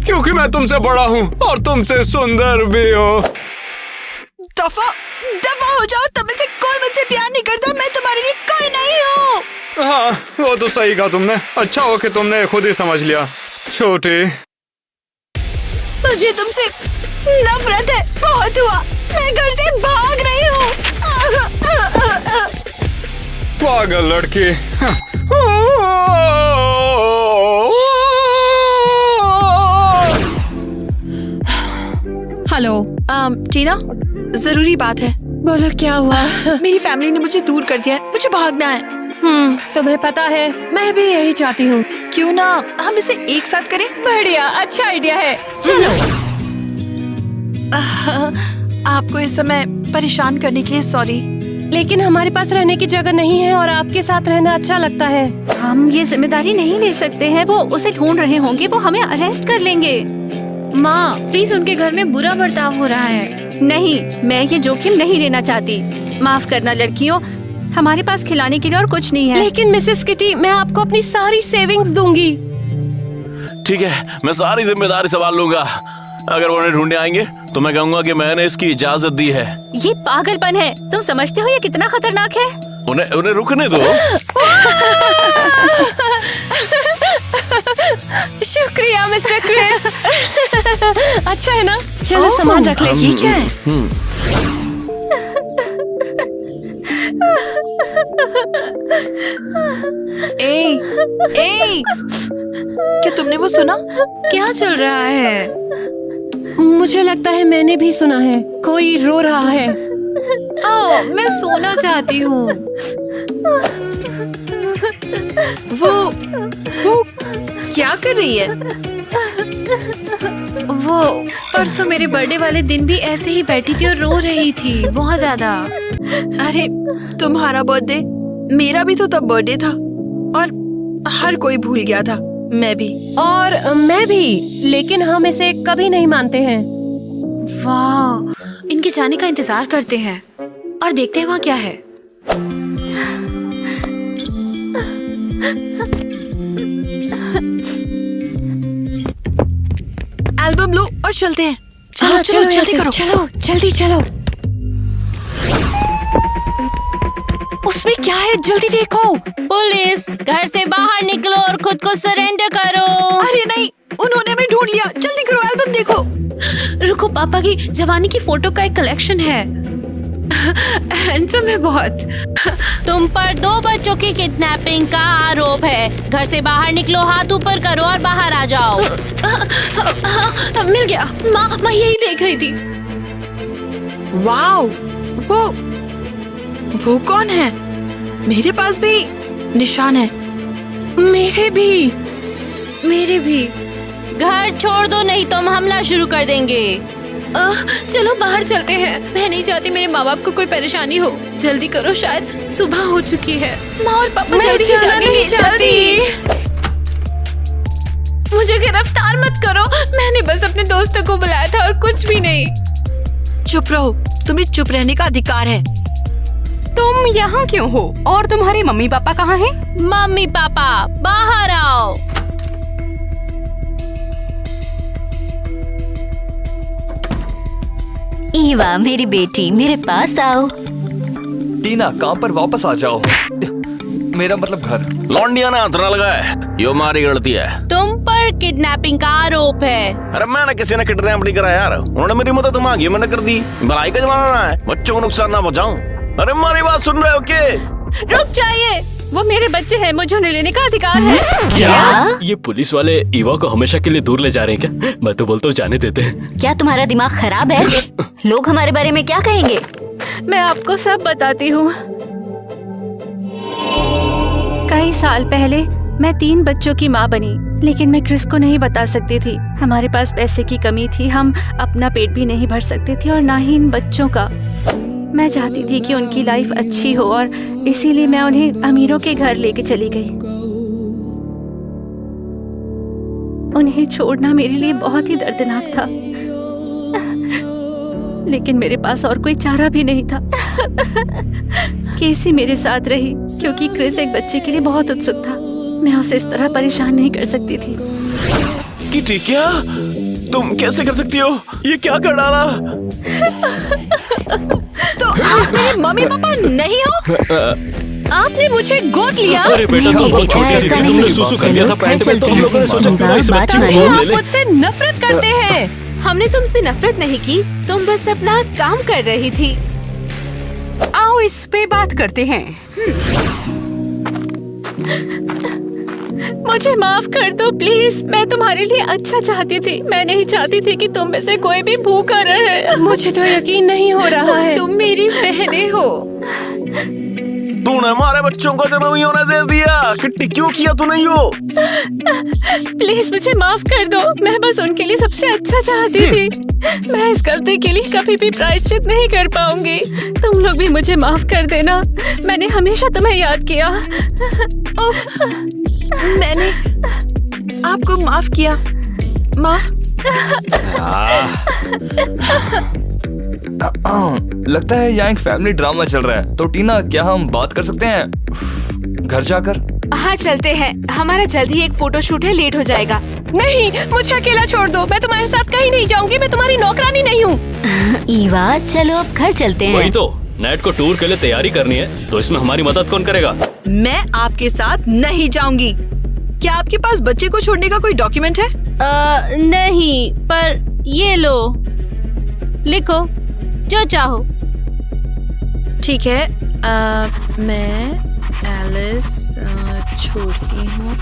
क्योंकि मैं तुमसे बड़ा हूँ और तुमसे सुंदर भी हो। दफा हो जाओ, तुम्हें से कोई मुझसे प्यार नहीं करता। मैं तुम्हारी लिए कोई नहीं हूँ। हाँ, वो तो सही कहा तुमने। अच्छा हो कि तुमने खुद ही समझ लिया। छोटी, मुझे तुमसे नफरत है, बहुत हुआ। मैं घर से भाग रही हूँ। पागल लड़की। हेलो टीना, जरूरी बात है। बोलो क्या हुआ? मेरी फैमिली ने मुझे दूर कर दिया है, मुझे भागना है। तुम्हें पता है मैं भी यही चाहती हूँ। क्यों ना हम इसे एक साथ करें? बढ़िया, अच्छा आइडिया है, चलो। आपको इस समय परेशान करने के लिए सॉरी, लेकिन हमारे पास रहने की जगह नहीं है और आपके साथ रहना अच्छा लगता है। हम ये जिम्मेदारी नहीं ले सकते हैं, वो उसे ढूंढ रहे होंगे, वो हमें अरेस्ट कर लेंगे। माँ प्लीज, उनके घर में बुरा बर्ताव हो रहा है। नहीं, मैं ये जोखिम नहीं लेना चाहती। माफ करना लड़कियों, हमारे पास खिलाने के लिए और कुछ नहीं है। लेकिन मिसेस किटी, मैं आपको अपनी सारी सेविंग्स दूंगी। ठीक है, मैं सारी जिम्मेदारी संभाल लूंगा। अगर वो उन्हें ढूंढने आएंगे तो मैं कहूंगा कि मैंने इसकी इजाजत दी है। ये पागलपन है। तुम समझते हो ये कितना खतरनाक है? उन्हें रुकने दो। शुक्रिया मिस्टर क्रिस। अच्छा है ना? चलो सामान रख ले। ये क्या है? ए, क्या तुमने वो सुना? क्या चल रहा है? मुझे लगता है मैंने भी सुना है, कोई रो रहा है। आओ, मैं सोना चाहती हूँ। वो क्या कर रही है? वो परसों मेरे बर्थडे वाले दिन भी ऐसे ही बैठी थी और रो रही थी बहुत ज्यादा। अरे तुम्हारा बर्थडे, मेरा भी तो तब बर्थडे था और हर कोई भूल गया था, मैं भी। और मैं भी, लेकिन हम इसे कभी नहीं मानते हैं। वाह, इनके जाने का इंतजार करते हैं और देखते हैं वहाँ क्या है। एल्बम लो और चलते हैं। चलो चलो जल्दी करो। चलो जल्दी चलो। उसमें क्या है, जल्दी देखो। पुलिस, घर से बाहर निकलो और खुद को सरेंडर करो। अरे नहीं, उन्होंने हमें ढूंढ लिया। जल्दी करो, एल्बम देखो। रुको, पापा की जवानी की फोटो का एक कलेक्शन है। हैंडसम है बहुत। तुम पर 2 बच्चों की किडनैपिंग का आरोप है। घर से बाहर निकलो, हाथ ऊपर करो और बाहर आ जाओ। मिल गया। माँ यही देख रही थी। वाओ, वो कौन है? मेरे पास भी निशान है। मेरे भी। घर छोड़ दो, नहीं तो हम हमला शुरू कर देंगे। चलो बाहर चलते हैं। मैं नहीं चाहती मेरे माँ बाप को कोई परेशानी हो। जल्दी करो, शायद सुबह हो चुकी है। माँ और पापा जल्दी ही जाएंगे। जल्दी। मुझे गिरफ्तार मत करो। मैंने बस अपने दोस्तों को बुलाया था और कुछ भी नहीं। चुप रहो, तुम्हें चुप रहने का अधिकार है। तुम यहाँ क्यों हो और तुम्हारे मम्मी पापा कहाँ हैं? मम्मी पापा बाहर आओ। ईवा मेरी बेटी, मेरे पास आओ। टीना, काम पर वापस आ जाओ। मेरा मतलब घर। लौंडिया ना हाथ ना लगाए, यो हमारी गलती है। तुम पर किडनैपिंग का आरोप है। अरे मैंने किसी ने किडनैप नहीं करा यार, उन्होंने मेरी मदद मांगी, मैंने कर दी। भलाई का जमाना ना है, बच्चों को नुकसान ना पहुंचाऊं। अरे हमारी बात सुन रहे हो के? रुक जाइए, वो मेरे बच्चे हैं, मुझे उन्हें लेने का अधिकार है। क्या? ये पुलिस वाले ईवा को हमेशा के लिए दूर ले जा रहे हैं क्या? मैं तो बोलता हूँ जाने देते हैं। क्या तुम्हारा दिमाग खराब है? लोग हमारे बारे में क्या कहेंगे? मैं आपको सब बताती हूँ। कई साल पहले मैं 3 बच्चों की माँ बनी, लेकिन मैं क्रिस को नहीं बता सकती थी। हमारे पास पैसे की कमी थी, हम अपना पेट भी नहीं भर सकते थे और ना ही इन बच्चों का। मैं चाहती थी कि उनकी लाइफ अच्छी हो और इसीलिए मैं उन्हें अमीरों के घर लेके चली गई। उन्हें छोड़ना मेरे लिए बहुत ही दर्दनाक था, लेकिन मेरे पास और कोई चारा भी नहीं था। केसी मेरे साथ रही क्योंकि क्रिस एक बच्चे के लिए बहुत उत्सुक था। मैं उसे इस तरह परेशान नहीं कर सकती थी। किटी, क्या तुम कैसे कर सकती हो? ये क्या कर डाला? तो आप मेरे मम्मी पापा नहीं हो? आपने मुझे गोद लिया। अरे बेटा, तुम बहुत छोटी सी थी, तुमने सुसु कर दिया था पैंट में, तो हम लोगों ने सोचा क्यों ना इस बच्चे को गोद ले ले। आप मुझसे नफरत करते हैं। हमने तुमसे नफरत नहीं की, तुम बस अपना काम कर रही थी। आओ इस पे बात करते हैं। मुझे माफ कर दो प्लीज, मैं तुम्हारे लिए अच्छा चाहती थी। मैं नहीं चाहती थी कि तुम में से कोई भी भूखा रहे। मुझे तो यकीन नहीं हो रहा है। तुम मेरी बहनें हो। तूने हमारे बच्चों को जन्म नहीं होने दे दिया। किट्टी, क्यों किया तूने यो? प्लीज मुझे माफ कर दो, मैं बस उनके लिए सबसे अच्छा चाहती थी। मैं इस गलती के लिए कभी भी प्रायश्चित नहीं कर पाऊंगी। तुम लोग भी मुझे माफ कर देना, मैंने हमेशा तुम्हें याद किया। मैंने आपको माफ किया, माँ। लगता है यहाँ एक फैमिली ड्रामा चल रहा है। तो टीना, क्या हम बात कर सकते हैं घर जाकर? हाँ चलते हैं, हमारा जल्द ही एक फोटो शूट है, लेट हो जाएगा। नहीं, मुझे अकेला छोड़ दो, मैं तुम्हारे साथ कहीं नहीं जाऊंगी। मैं तुम्हारी नौकरानी नहीं हूँ। ईवा चलो अब घर चलते हैं। वही तो, नेट को टूर के लिए तैयारी करनी है, तो इसमें हमारी मदद कौन करेगा? मैं आपके साथ नहीं जाऊंगी। क्या आपके पास बच्चे को छोड़ने का कोई डॉक्यूमेंट है? नहीं, पर ये लो, लिखो जो चाहो। ठीक है, मैं एलिस छोड़ती हूँ।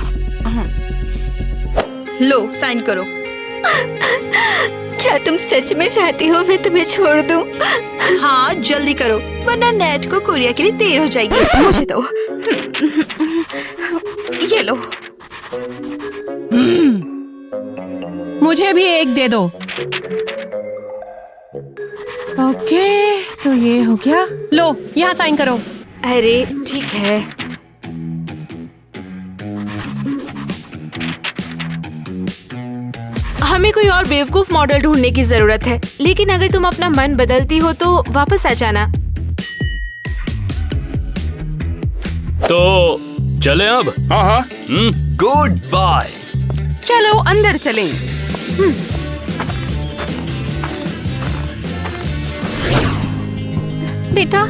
लो, साइन करो। क्या तुम सच में चाहती हो मैं तुम्हें छोड़ दूं? हाँ जल्दी करो, वरना नेट को कोरिया के लिए देर हो जाएगी। मुझे दो, ये लो। मुझे भी एक दे दो। ओके, तो ये हो गया। लो, यहाँ साइन करो। अरे ठीक है। हमें कोई और बेवकूफ मॉडल ढूंढने की जरूरत है, लेकिन अगर तुम अपना मन बदलती हो तो वापस आ जाना। तो चले अब। हाँ हाँ। Goodbye. चलो अंदर चलें। बेटा,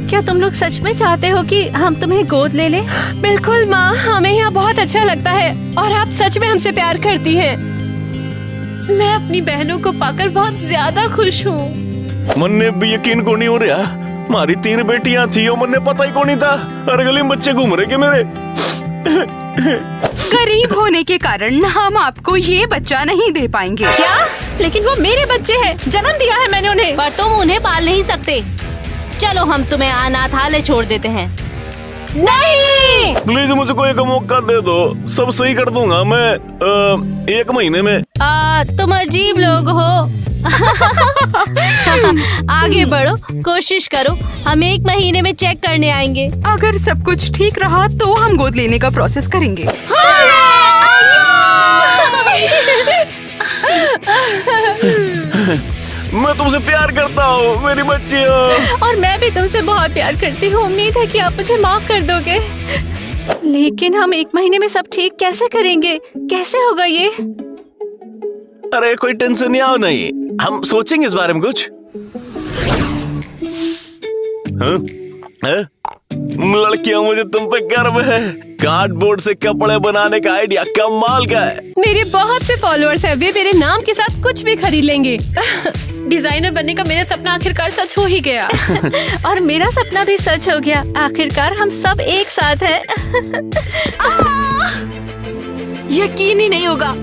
क्या तुम लोग सच में चाहते हो कि हम तुम्हें गोद ले लें? बिल्कुल माँ, हमें यहाँ बहुत अच्छा लगता है और आप सच में हमसे प्यार करती हैं। मैं अपनी बहनों को पाकर बहुत ज्यादा खुश हूँ। मन्ने भी यकीन को नहीं हो रहा। हमारी 3 बेटियां थी और मन्ने पता ही को नहीं था। हर गली में बच्चे घूम रहे के मेरे। गरीब होने के कारण हम आपको ये बच्चा नहीं दे पाएंगे। क्या? लेकिन वो मेरे बच्चे हैं, जन्म दिया है मैंने उन्हें। पर तुम उन्हें पाल नहीं सकते। चलो हम तुम्हें अनाथालय छोड़ देते हैं। नहीं! प्लीज मुझे कोई एक मौका दे दो, सब सही कर दूंगा मैं 1 महीने में। तुम अजीब लोग हो। आगे बढ़ो, कोशिश करो, हम 1 महीने में चेक करने आएंगे। अगर सब कुछ ठीक रहा तो हम गोद लेने का प्रोसेस करेंगे। मैं तुमसे प्यार करता हूँ मेरी बच्ची हो। और मैं भी तुमसे बहुत प्यार करती हूँ। उम्मीद है कि आप मुझे माफ कर दोगे। लेकिन हम 1 महीने में सब ठीक कैसे करेंगे? कैसे होगा ये? अरे कोई टेंशन नहीं, आओ नहीं, हम सोचेंगे इस बारे में कुछ। हाँ? लड़कियां, मुझे तुम पे गर्व है। कार्डबोर्ड से कपड़े बनाने का आइडिया कमाल का है। मेरे बहुत से फॉलोअर्स हैं, वे मेरे नाम के साथ कुछ भी खरीद लेंगे। डिजाइनर बनने का मेरा सपना आखिरकार सच हो ही गया। और मेरा सपना भी सच हो गया। आखिरकार हम सब एक साथ हैं। यकीन ही नहीं होगा।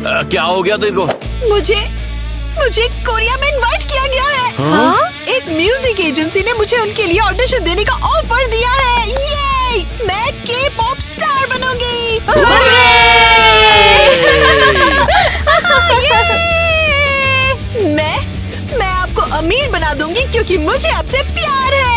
क्या हो गया तेरे को? मुझे कोरिया में इनवाइट किया गया है। हाँ? एक म्यूजिक एजेंसी ने मुझे उनके लिए ऑडिशन देने का ऑफर दिया है। ये मैं के-पॉप स्टार बनूंगी। मैं आपको अमीर बना दूंगी क्योंकि मुझे आपसे प्यार है।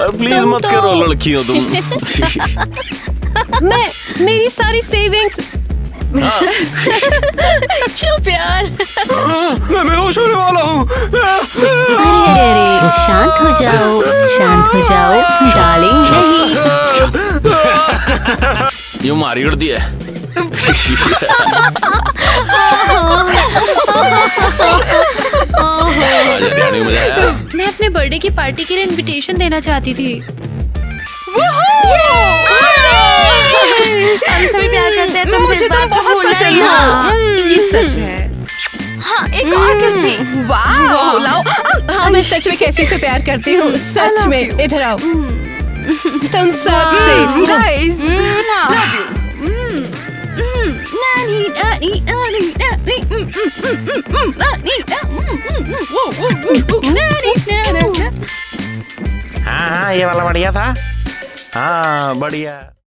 प्लीज मत करो लड़कियों तुम। मेरी सारी सेविंग्स। चुप यार। मैं बेहोश होने वाला हूँ। अरे शांत हो जाओ, शांत हो जाओ डार्लिंग। नहीं, ये मारी कर दी है। मैं अपने बर्थडे की पार्टी के लिए इनविटेशन देना चाहती थी। हम सभी प्यार करते हैं तुमसे, इस बात को भूलना नहीं। हाँ, ये सच है। हाँ, एक और किस भी। वाह, लाओ। हाँ, मैं सच में कैसी से प्यार करती हूँ, सच में। इधर आओ। तुम सबसे। गाइस, हाँ, ये वाला बढ़िया था। हाँ, बढ़िया।